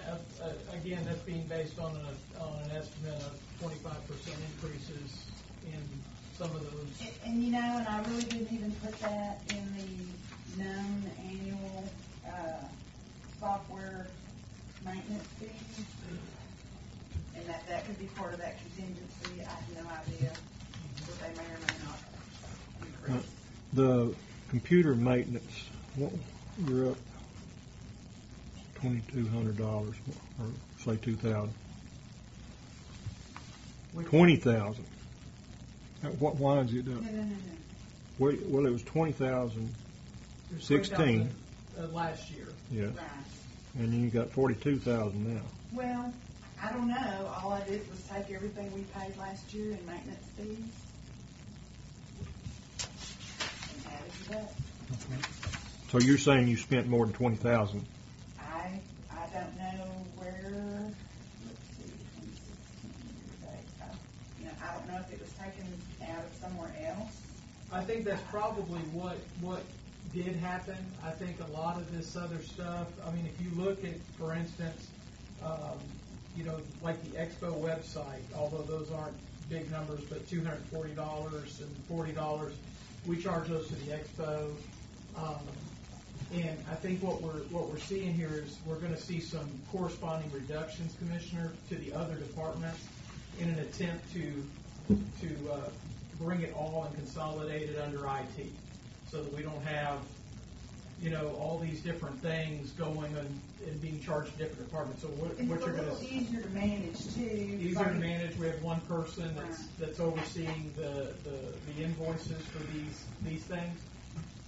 again, that's being based on an estimate of 25% increases in some of those. And you know, and I really didn't even put that in the known annual, software maintenance fees. And that could be part of that contingency. I have no idea what they may or may not increase. The computer maintenance, you're up $2,200, or say $2,000. $20,000. Why is it up? No. Well, it was 20,000. 16. Last year. Yeah. Right. And you got 42,000 now. Well, I don't know. All I did was take everything we paid last year in maintenance fees and added it up. So you're saying you spent more than 20,000? I don't know where. Let's see. 2016, you know, I don't know if it was taken out of somewhere else. I think that's probably what did happen. I think a lot of this other stuff, I mean, if you look at, for instance, you know, like the Expo website, although those aren't big numbers, but $240 and $40, we charge those to the Expo. And I think what we're seeing here is we're going to see some corresponding reductions, Commissioner, to the other departments in an attempt to bring it all and consolidate it under IT, so that we don't have, you know, all these different things going and being charged to different departments. So what And you're it's a going little to easier to manage too. easier to manage. We have one person that's overseeing the invoices for these things.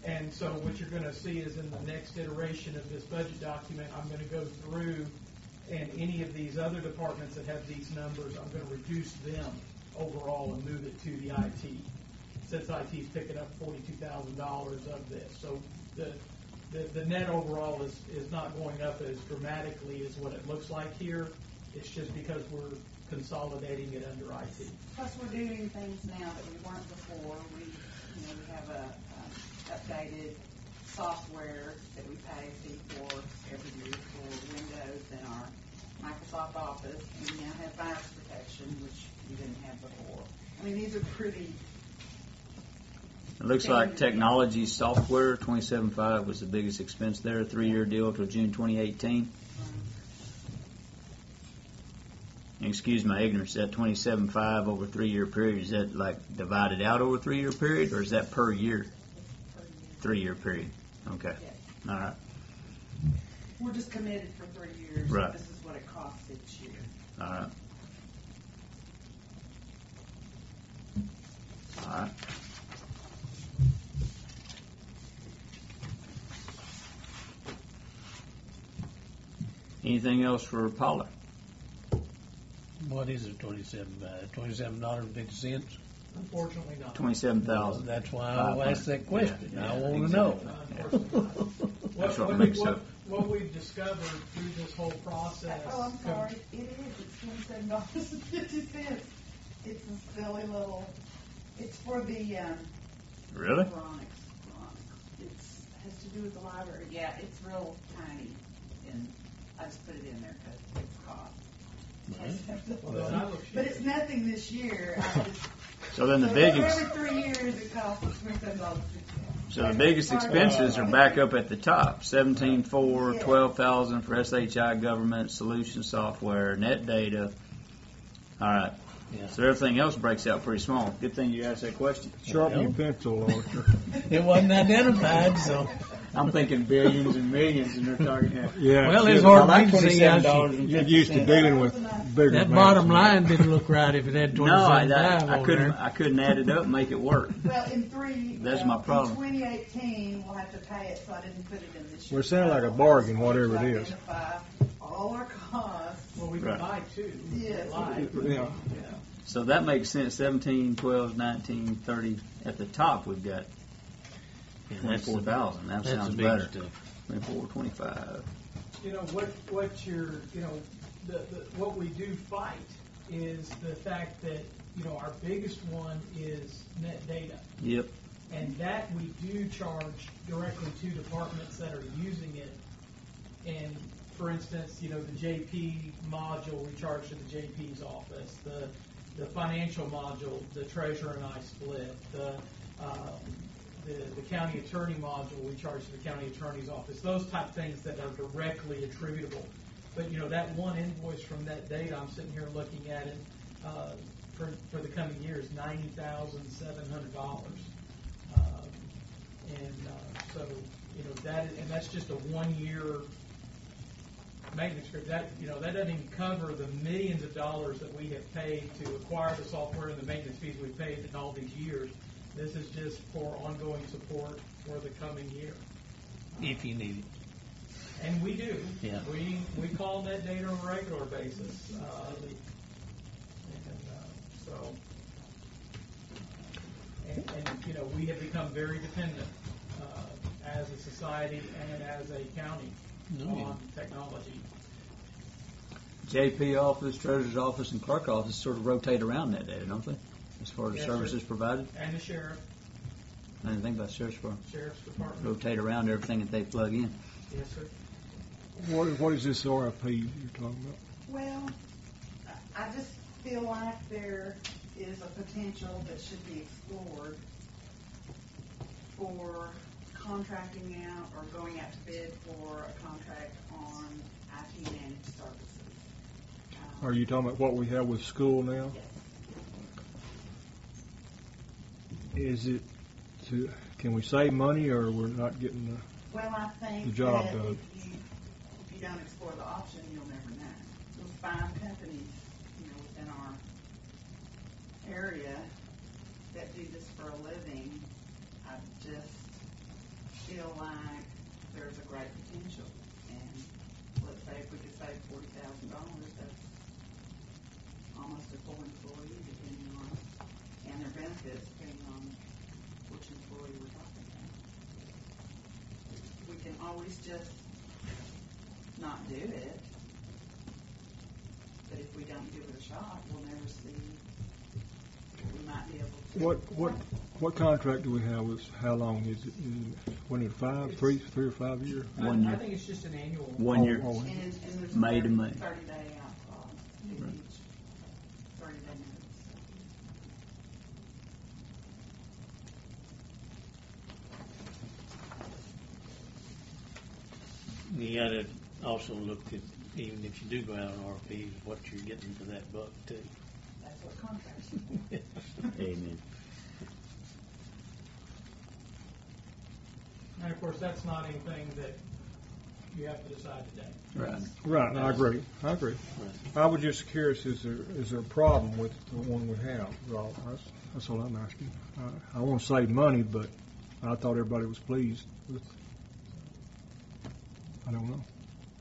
And so what you're going to see is in the next iteration of this budget document, I'm going to go through, and any of these other departments that have these numbers, I'm going to reduce them overall and move it to the IT, since IT's picking up $42,000 of this. So the net overall is not going up as dramatically as what it looks like here. It's just because we're consolidating it under IT. Plus, we're doing things now that we weren't before. We have a updated software that we pay a fee for every year for Windows and our Microsoft Office, and we now have virus protection, which we didn't have before. I mean, these are pretty. It looks like technology software, 27.5 was the biggest expense there, 3-year deal till June 2018. Excuse my ignorance, that 27.5 over a 3-year period, is that like divided out over a 3-year period, or is that per year? 3-year period. Okay. Yes. All right. We're just committed for 3 years. Right. This is what it costs each year. All right. All right. Anything else for Paula? What is it, $27.50? Unfortunately not. 27,000. That's why I asked that question. Yeah, I want to exactly. know. Unfortunately not. That's what makes up. What we've discovered through this whole process. Oh, I'm sorry. It is. It's $27.50. It's a silly little. It's for the. Really? Chronics. It has to do with the library. Yeah, it's real tiny, and I just put it in there because it's cost. But it's nothing this year. So then the big every 3 years it costs $27.50. So the biggest expenses are back up at the top, 17.4, 12,000 for SHI government, solution software, net data. All right. Yeah. So everything else breaks out pretty small. Good thing you asked that question. Sharpen your pencil, Arthur. It wasn't identified, so I'm thinking billions and millions, and they're talking. Yeah. Well, it's yeah, hard I like for me to see how $27.50. You're used to dealing with bigger that amounts bottom than line didn't look right if it had No, I 27.5 on couldn't. there. I couldn't add it up and make it work. Well, in three. That's my problem. In 2018, we'll have to pay it, so I didn't put it in this year. Well, it sounded like a bargain, whatever it is. Identify all our costs. Well, we can Right. buy two. Yes. Live. Yeah. So that makes sense. 17, 12, 19, 30. At the top, we've got Yeah, that's the- 24,000. That that's the sounds big better. stuff. 24, 25. You know, what you're, you know, what we do fight is the fact that, you know, our biggest one is net data. Yep. And that we do charge directly to departments that are using it. And for instance, you know, the JP module, we charge to the JP's office. The financial module, the treasurer and I split. The county attorney module, we charge to the county attorney's office. Those type of things that are directly attributable. But, you know, that one invoice from that data, I'm sitting here looking at it, for the coming year is $90,700. So, you know, that's just a 1 year maintenance script. That, you know, that doesn't even cover the millions of dollars that we have paid to acquire the software and the maintenance fees we've paid in all these years. This is just for ongoing support for the coming year. If you need it. And we do. Yeah. We call that data on a regular basis. And, you know, we have become very dependent as a society and as a county on technology. JP office, treasurer's office, and clerk office sort of rotate around that data, don't they? As far as Yes, services sir. provided. And the sheriff, I didn't think about sheriff's department. sheriff's department. Rotate around everything that they plug in. Yes, sir. What is this RFP you're talking about? Well, I just feel like there is a potential that should be explored for contracting out or going out to bid for a contract on IT managed services. Are you talking about what we have with school now? Yes. Is it can we save money or we're not getting the? Well, I think The job that done. if you don't explore the option, you'll never know. We'll find companies, you know, within our area that do this for a living. I just feel like there's a great potential. And let's say if we could save $40,000, that's almost a full employee, depending on, and their benefits, depending on which employee we're talking about. We can always just not do it, but if we don't give it a shot, we'll never see. We might be able to. What contract do we have with? How long is it? When it 3 or 5 years? 1 year. I think it's just an annual. 1 year. Oh, And there's a May to May. 30-day out clause in Right. each 30-day notice. You gotta also look at, even if you do go out on RFPs, what you're getting for that buck too. That's what contracts are for. Amen. And of course, that's not anything that you have to decide today. Right. Right, I agree. I was just curious, is there a problem with the one we have? Well, that's all I'm asking. I want to save money, but I thought everybody was pleased with. I don't know.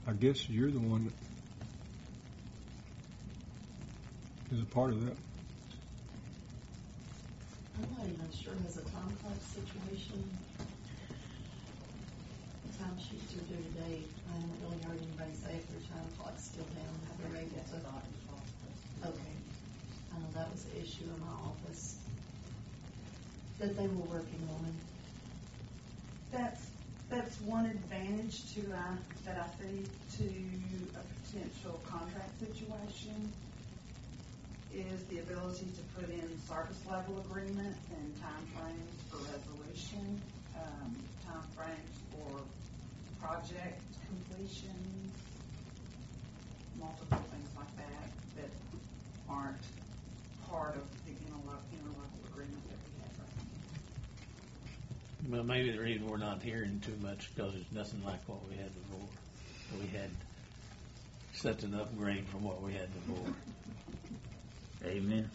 I guess you're the one that is a part of that. I'm not even sure it's a complex situation. The time sheets are due today. I haven't really heard anybody say if their time clock's still down, have they ready to. Okay. I know that was the issue in my office that they were working on. That's one advantage that I see to a potential contract situation is the ability to put in service level agreements and timeframes for resolution, timeframes for project completion, multiple things like that aren't part of the interlocal agreement that we have right Well, maybe the reason we're not hearing too much because it's nothing like what we had before. We had such an upgrade from what we had before. Amen.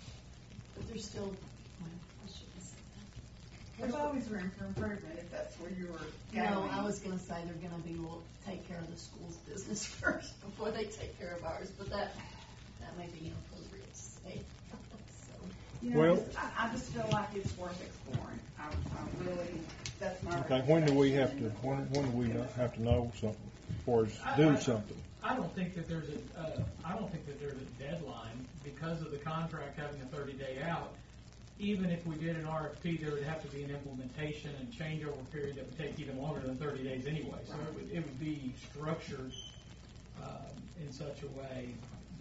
But there's still, well, I shouldn't say that. There's always room for improvement if that's where you were No, going. I was gonna say they're gonna be, will take care of the school's business first before they take care of ours, but that may be inappropriate to say. So, You know, Well- I just feel like it's worth exploring. I really, that's my. Okay, when do we have to, when do we have to know something, or do something? I don't think that there's a deadline because of the contract having a 30-day out. Even if we did an RFP, there would have to be an implementation and changeover period that would take even longer than 30 days anyway. So it would be structured in such a way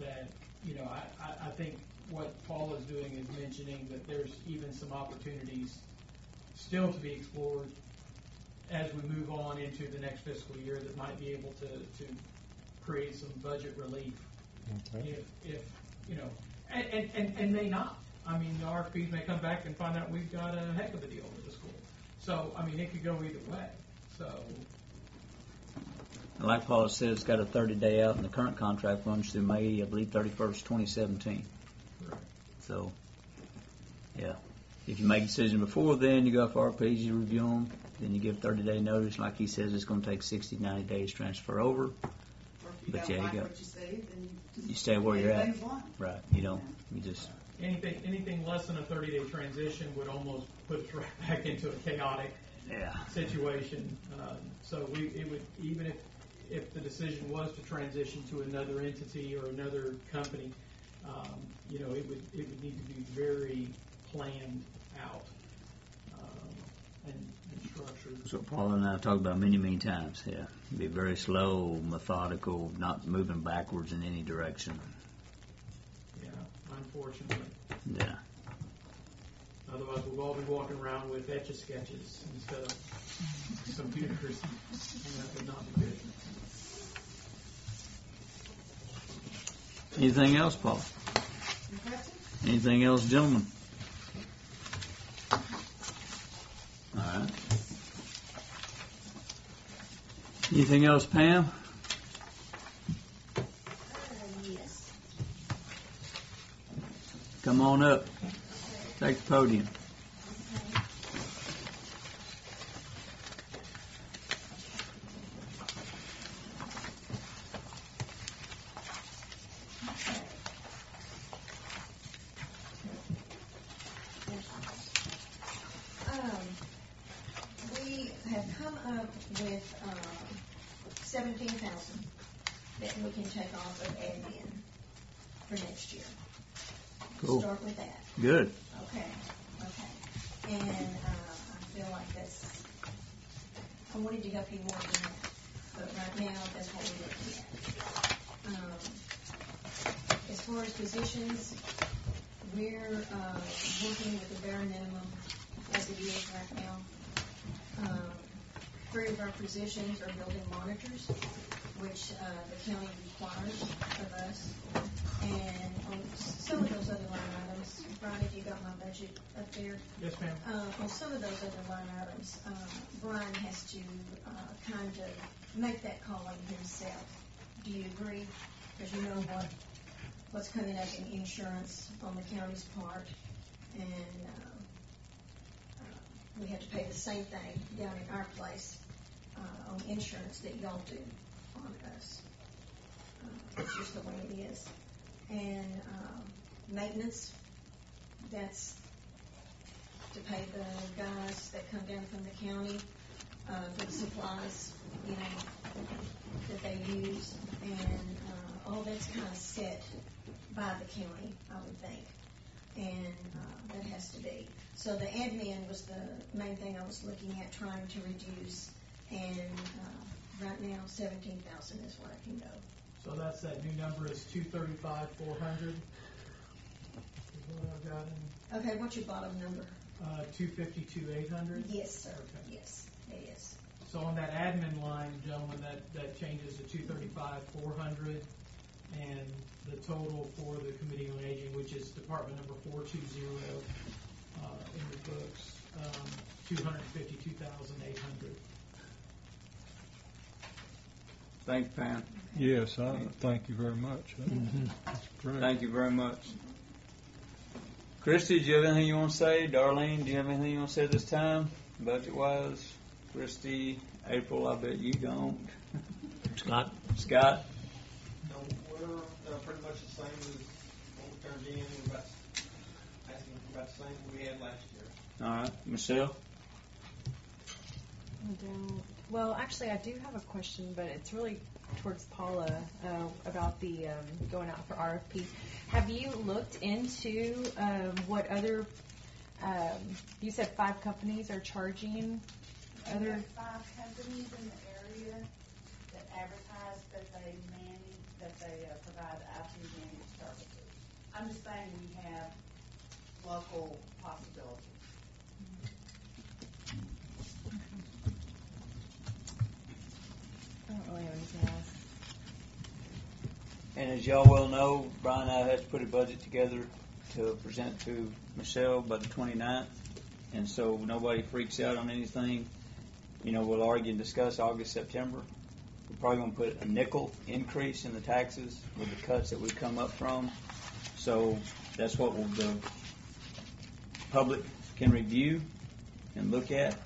that, you know, I think what Paul is doing is mentioning that there's even some opportunities still to be explored as we move on into the next fiscal year that might be able to create some budget relief. Okay. If you know, and may not. I mean, the RFPs may come back and find out we've got a heck of a deal with the school. So, I mean, it could go either way. So, And like Paul said, it's got a 30-day out, and the current contract runs through May, I believe, 31st, 2017. correct. So, yeah. If you make a decision before then, you go for RPs, you review them, then you give 30-day notice. Like he says, it's going to take 60, 90 days to transfer over. Or if you But don't yeah, you like go. what you see, then you You just. stay where you're at. Everything's one. Right. You don't. You just. Anything less than a 30-day transition would almost put us right back into a chaotic Yeah. situation. So it would, even if the decision was to transition to another entity or another company, you know, it would need to be very planned out and structured. So Paul and I have talked about many times. Yeah. Be very slow, methodical, not moving backwards in any direction. Yeah, unfortunately. Yeah. Otherwise, we'll all be walking around with Etch-a-Sketches instead of computers, and that would not be good. Anything else, Paul? Anything else, gentlemen? All right. Anything else, Pam? yes. Come on up. Take the podium. We have come up with 17,000 that we can take off of admin for next year. Cool. Start with that. Good. Okay. And I feel like I wanted to help you more than that, but right now, that's what we're looking at. As far as positions, we're working with the bare minimum as it is right now. 3 of our positions are building monitors, which the county requires of us. And on some of those other line items, Brian, if you got my budget up there, Yes, ma'am. on some of those other line items, Brian has to kind of make that calling himself. Do you agree? Because you know what's coming up in insurance on the county's part, and we have to pay the same thing down in our place on insurance that y'all do on us. It's just the way it is. And maintenance, that's to pay the guys that come down from the county for the supplies, you know, that they use. And all that's kind of set by the county, I would think. And that has to be. So the admin was the main thing I was looking at, trying to reduce. And right now, 17,000 is where I can go. So that's that new number is 235,400. Is what I've got in. Okay, what's your bottom number? 252,800. Yes, sir. Okay. Yes, it is. So on that admin line, gentlemen, that changes to 235,400, and the total for the Committee on Aging, which is Department number 420 in the books, $252,800. Thank you, Pam. Yes, thank you very much. That's great. Thank you very much. Christy, do you have anything you want to say? Darlene, do you have anything you want to say this time, budget-wise? Christy, April, I bet you don't. Scott? Scott? No, we're pretty much the same as what we turned in. We're about, asking for about the same we had last year. All right. Michelle? I don't. Well, actually, I do have a question, but it's really towards Paula about the going out for RFP. Have you looked into what other? You said 5 companies are charging We other. have 5 companies in the area that advertise that they provide IT managed services. I'm just saying we have local possibilities. I don't really have anything else. And as y'all well know, Brian and I had to put a budget together to present to Michelle by the 29th. And so nobody freaks out on anything. You know, we'll argue and discuss August, September. We're probably going to put a nickel increase in the taxes with the cuts that we've come up from. So that's what the public can review and look at.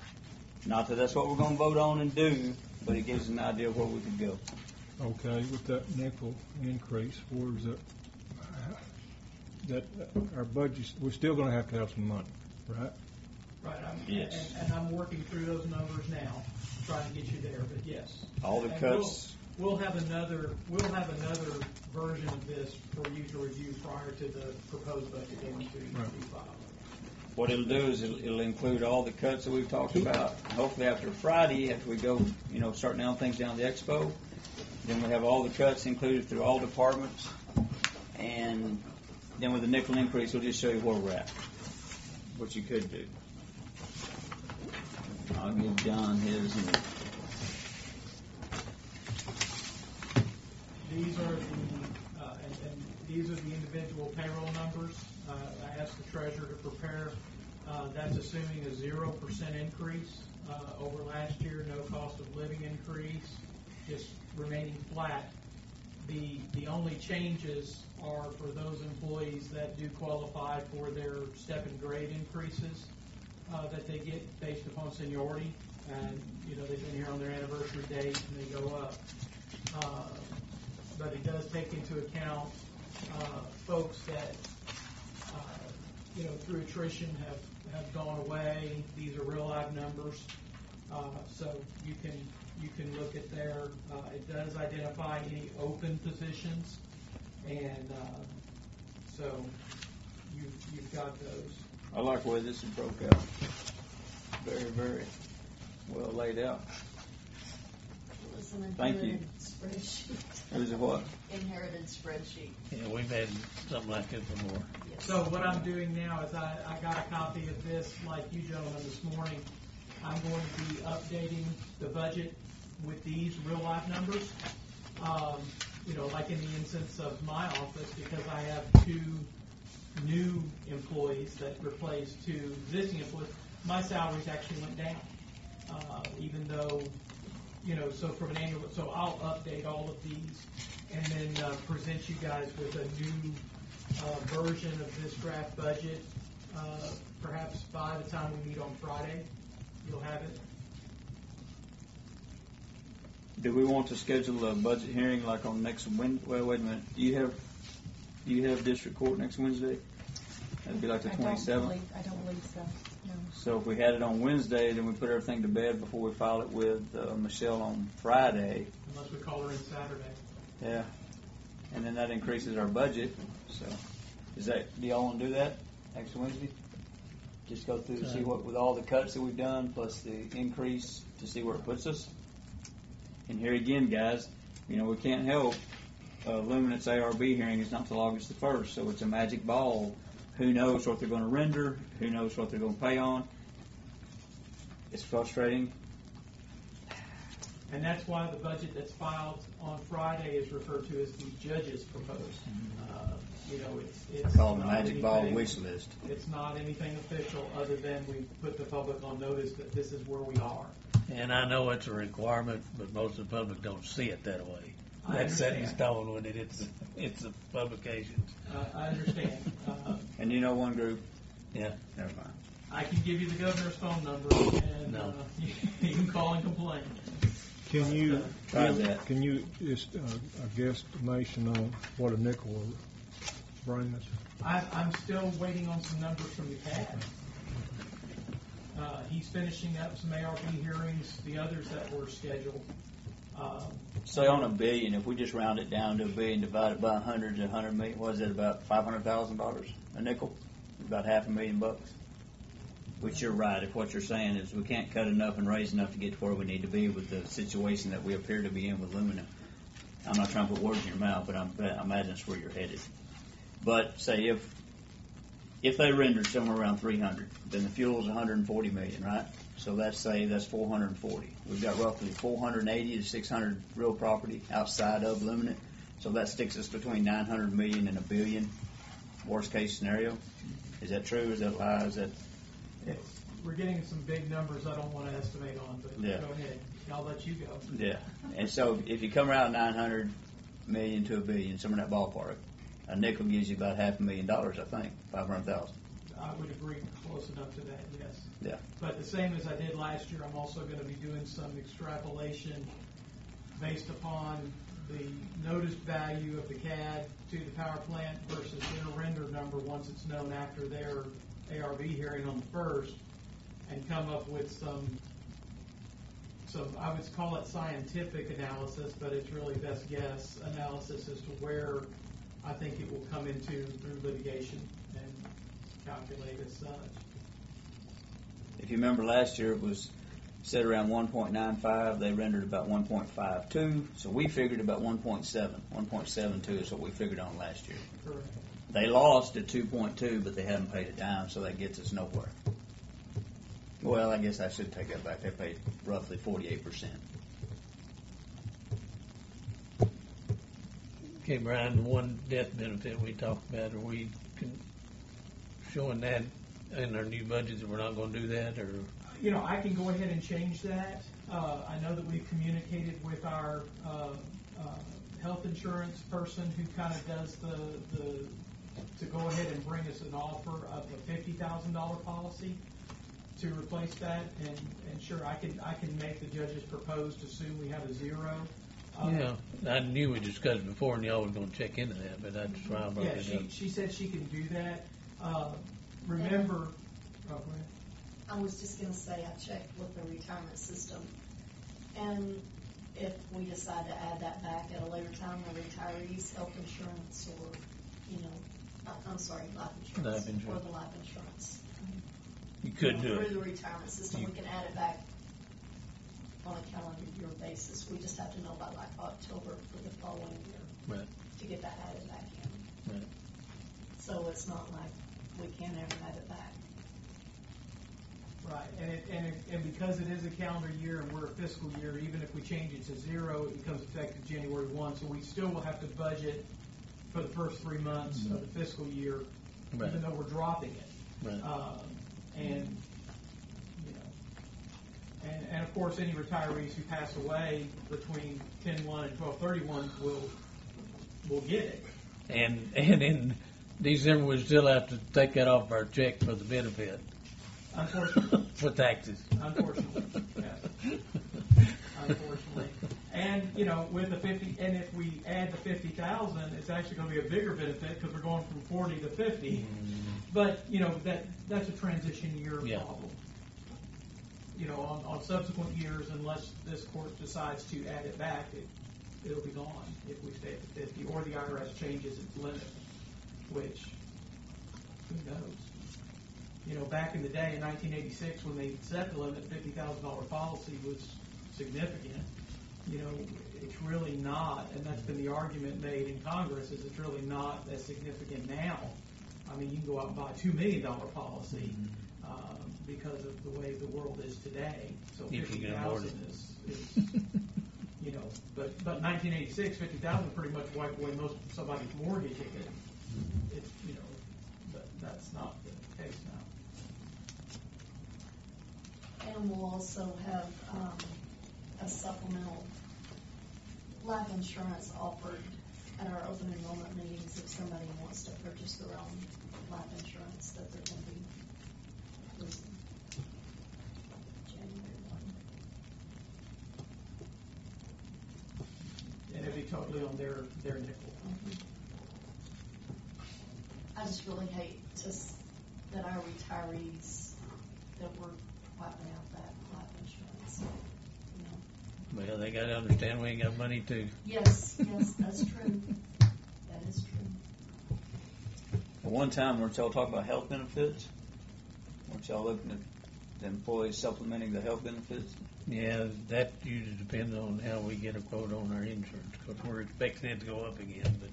Not that that's what we're going to vote on and do, but it gives us an idea of where we could go. Okay, with that nickel increase, where's that our budget, we're still gonna have to have some money, right? Right. Yes. And I'm working through those numbers now, trying to get you there. But yes. All the And cuts. We'll have another version of this for you to review prior to the proposed budget going to be filed. What it'll do is it'll include all the cuts that we've talked about. Hopefully after Friday, after we go, start nailing things down at the expo, then we have all the cuts included through all departments. And then with the nickel increase, we'll just show you where we're at, what you could do. I'll give John his. These are these are the individual payroll numbers. I asked the treasurer to prepare. That's assuming a 0% increase over last year, no cost of living increase, just remaining flat. The only changes are for those employees that do qualify for their step and grade increases that they get based upon seniority, and they've been here on their anniversary date and they go up. But it does take into account folks that through attrition have gone away. These are real live numbers, so you can look at there. It does identify any open positions, and so you've got those. I like the way this is broke out. Very, very well laid out. It was an Thank you. inherited spreadsheet. It was a what? Inherited spreadsheet. Yeah, we've had something like that before. Yes. So what I'm doing now is I got a copy of this, like you gentlemen this morning. I'm going to be updating the budget with these real life numbers. Like in the instance of my office, because I have 2 new employees that replaced 2 existing employees, my salaries actually went down, even though, so from an annual, so I'll update all of these and then present you guys with a new version of this draft budget. Perhaps by the time we meet on Friday, you'll have it. Do we want to schedule a budget hearing like on next Wednesday? Well, wait a minute. Do you have district court next Wednesday? That'd be like the 27th. I don't believe so. No. So if we had it on Wednesday, then we put everything to bed before we file it with Michelle on Friday. Unless we call her in Saturday. Yeah. And then that increases our budget. So do y'all want to do that next Wednesday? Just go through to see what, with all the cuts that we've done, plus the increase, to see where it puts us. And here again, guys, we can't help. Luminance ARB hearing is not until August the 1st, so it's a magic ball. Who knows what they're going to render? Who knows what they're going to pay on? It's frustrating. And that's why the budget that's filed on Friday is referred to as the judge's proposed. You know, it's Called the not magic ball anything- wish list. It's not anything official other than we put the public on notice that this is where we are. And I know it's a requirement, but most of the public don't see it that way. I That's set in understand. stone when it's the publications. I understand. And you know one group? Yeah. Never mind. I can give you the governor's phone number, and No. You can call and complain. Can you, Try that. can you just, a guesstimation on what a nickel will bring us? I'm still waiting on some numbers from the CAD. He's finishing up some ARB hearings, the others that were scheduled. Say on $1 billion, if we just round it down to $1 billion divided by 100 to 100 million, what is it, about $500,000 a nickel? About $500,000. Which you're right, if what you're saying is we can't cut enough and raise enough to get to where we need to be with the situation that we appear to be in with Lumina. I'm not trying to put words in your mouth, but I imagine that's where you're headed. But say if they rendered somewhere around 300, then the fuel's 140 million, right? So that's 440. We've got roughly 480 to 600 real property outside of Lumina. So that sticks us between 900 million and $1 billion. Worst case scenario. Is that true? Is that a lie? Is that? We're getting some big numbers I don't want to estimate on, but Yeah. go ahead. I'll let you go. Yeah. And so if you come around 900 million to $1 billion, somewhere in that ballpark, a nickel gives you about $500,000, I think, 500,000. I would agree close enough to that, yes. Yeah. But the same as I did last year, I'm also going to be doing some extrapolation based upon the noticed value of the CAD to the power plant versus their render number once it's known after their ARB hearing on the 1st, and come up with some I would call it scientific analysis, but it's really best guess analysis as to where I think it will come into through litigation and calculate as such. If you remember last year, it was set around 1.95. They rendered about 1.52. So we figured about 1.7. 1.72 is what we figured on last year. Correct. They lost at 2.2, but they haven't paid it down, so that gets us nowhere. Well, I guess I should take that back. They paid roughly 48%. Okay, Brian, the one death benefit we talked about, are we showing that in our new budget that we're not going to do that, or? You know, I can go ahead and change that. I know that we've communicated with our health insurance person who kind of does to go ahead and bring us an offer of a $50,000 policy to replace that, and sure, I can make the judge's proposed assume we have a zero. Yeah, I knew we discussed before, and y'all were going to check into that, but that's why I brought Yeah, it up. she said she can do that. Remember, go ahead. I was just gonna say, I checked with the retirement system, and if we decide to add that back at a later time, the retirees' health insurance or, you know, I'm sorry, life insurance. Life insurance. Or the life insurance. You could do Through it. the retirement system, we can add it back on a calendar year basis. We just have to know by like October for the following year. Right. To get that added back in. Right. So it's not like we can't ever add it back. Right, and because it is a calendar year and we're a fiscal year, even if we change it to zero, it becomes effective January 1. So we still will have to budget for the first 3 months of the fiscal year, Right. even though we're dropping it. Right. And you know, and of course, any retirees who pass away between 10/1 and 12/31 will get it. And in December, we still have to take that off our check for the benefit. Unfortunately. For taxes. Unfortunately, yes. Unfortunately. And, you know, with the 50, and if we add the 50,000, it's actually going to be a bigger benefit because we're going from 40 to 50. But, you know, that's a transition year Yeah. problem. You know, on subsequent years, unless this court decides to add it back, it'll be gone if we stay at the 50, or the IRS changes its limit, which, who knows? You know, back in the day, in 1986, when they set the limit, $50,000 policy was significant. You know, it's really not, and that's been the argument made in Congress, is it's really not as significant now. I mean, you can go out and buy a $2 million policy because of the way the world is today. So If you can afford it. $50,000 is you know, but 1986, 50,000 pretty much wiped away most of somebody's mortgage. It's, you know, but that's not the case now. And we'll also have a supplemental life insurance offered at our open enrollment meetings if somebody wants to purchase their own life insurance that they're going to be losing January 1. And it'd be totally on their nickel. I just really hate that our retirees, that we're wiping out that life insurance, you know. Well, they gotta understand we ain't got money too. Yes, that's true. That is true. At one time, weren't y'all talking about health benefits? Weren't y'all looking at the employees supplementing the health benefits? Yeah, that usually depends on how we get a quote on our insurance, because we're expecting it to go up again, but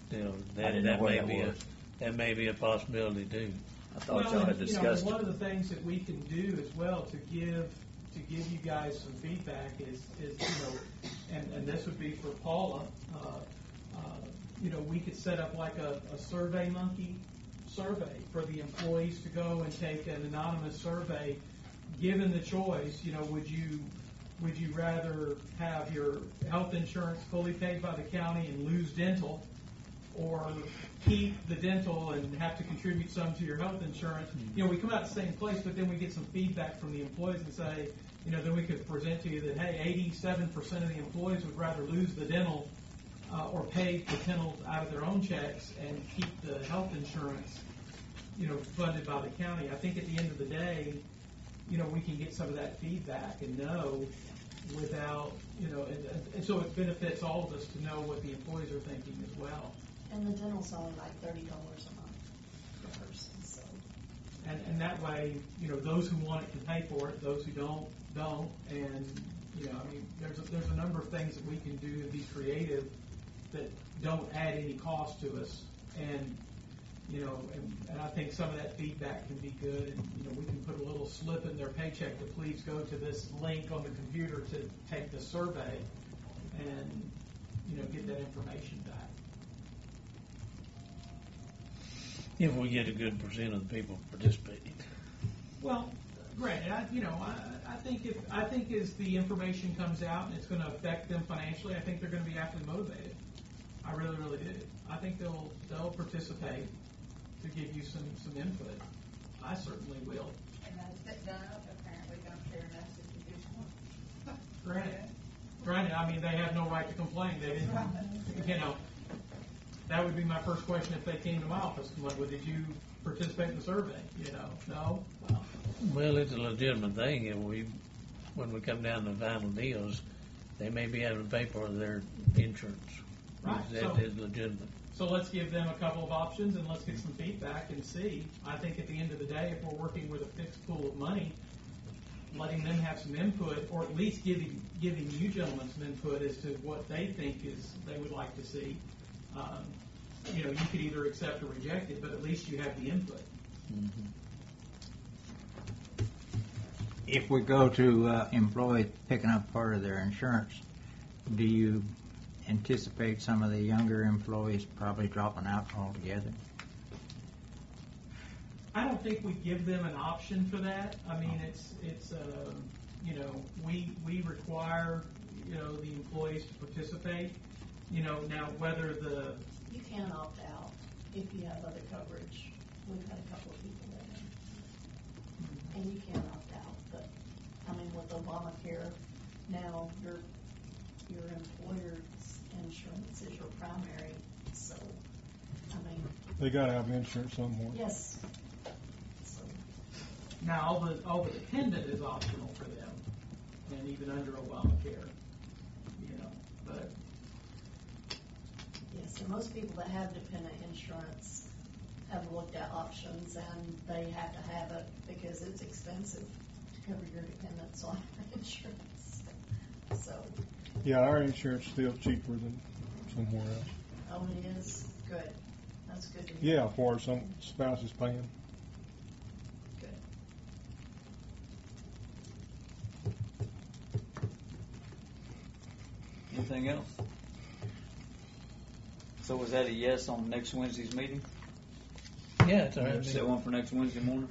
still, I didn't know what may that be was. that may be a possibility too. I thought Well, y'all had and, discussed one it. of the things that we can do as well to give you guys some feedback is you know, and this would be for Paula. You know, we could set up like a Survey Monkey survey for the employees to go and take an anonymous survey. Given the choice, you know, would you rather have your health insurance fully paid by the county and lose dental, or keep the dental and have to contribute some to your health insurance? You know, we come out the same place, but then we get some feedback from the employees and say, you know, then we could present to you that, hey, 87% of the employees would rather lose the dental or pay the dental out of their own checks and keep the health insurance, you know, funded by the county. I think at the end of the day, you know, we can get some of that feedback and know without, you know, and so it benefits all of us to know what the employees are thinking as well. And the dental's only like $30 a month per person, so. And that way, you know, those who want it can pay for it, those who don't. And, you know, I mean, there's a number of things that we can do to be creative that don't add any cost to us. And, you know, and I think some of that feedback can be good. And, you know, we can put a little slip in their paycheck to please go to this link on the computer to take the survey and, you know, get that information back. If we get a good percent of the people participating. Well, granted, I think as the information comes out and it's going to affect them financially, I think they're going to be aptly motivated. I really, really do. I think they'll participate to give you some input. I certainly will. And those that don't apparently don't care enough to do so. Granted, I mean, they have no right to complain. They didn't, you know, that would be my first question if they came to my office. Like, well, did you participate in the survey? You know, no. Well, it's a legitimate thing, and when we come down to final deals, they may be having to pay for their insurance. Right. That is legitimate. So let's give them a couple of options and let's get some feedback and see. I think at the end of the day, if we're working with a fixed pool of money, letting them have some input, or at least giving you gentlemen some input as to what they think they would like to see. You know, you could either accept or reject it, but at least you have the input. Mm-hmm. If we go to employees picking up part of their insurance, do you anticipate some of the younger employees probably dropping out altogether? I don't think we give them an option for that. I mean, it's you know, we require, you know, the employees to participate. You know, now whether You can opt out if you have other coverage. We've had a couple of people that have. And you can opt out, but, I mean, with Obamacare, now your employer's insurance is your primary, so, I mean. They gotta have insurance somewhere. Yes. So, now all the dependent is optional for them, and even under Obamacare, you know, but. yes, and most people that have dependent insurance have looked at options, and they have to have it because it's expensive to cover your dependents on insurance. So. Yeah, our insurance is still cheaper than somewhere else. Oh, it is? Good. That's good to hear. Yeah, for some spouses paying. Good. Anything else? So was that a yes on next Wednesday's meeting? Yeah, it's all right. Set one for next Wednesday morning,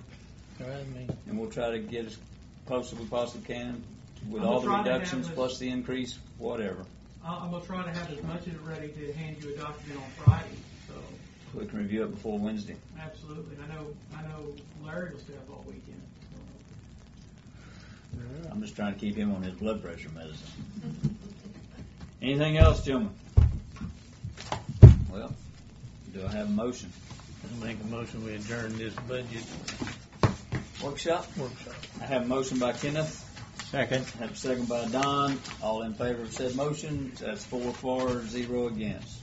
All right, me. and we'll try to get as close as we possibly can with I'm all the gonna try to have reductions this- plus the increase, whatever. I'm gonna try to have as much of it ready to hand you a document on Friday, so, We can review it before Wednesday. absolutely. I know Larry will stay up all weekend, so. I'm just trying to keep him on his blood pressure medicine. Anything else, gentlemen? Well, do I have a motion? I'll make a motion, we adjourn this budget Workshop? workshop. I have a motion by Kenneth. Second. I have a second by Don. All in favor of said motion. That's 4 for, 0 against.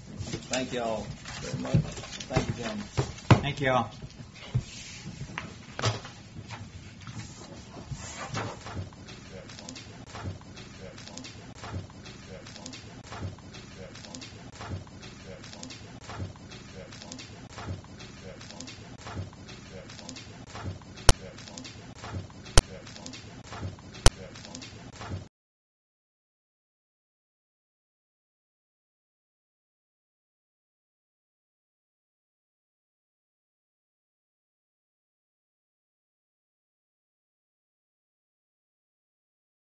Thank you all very much. Thank you, gentlemen. Thank you all.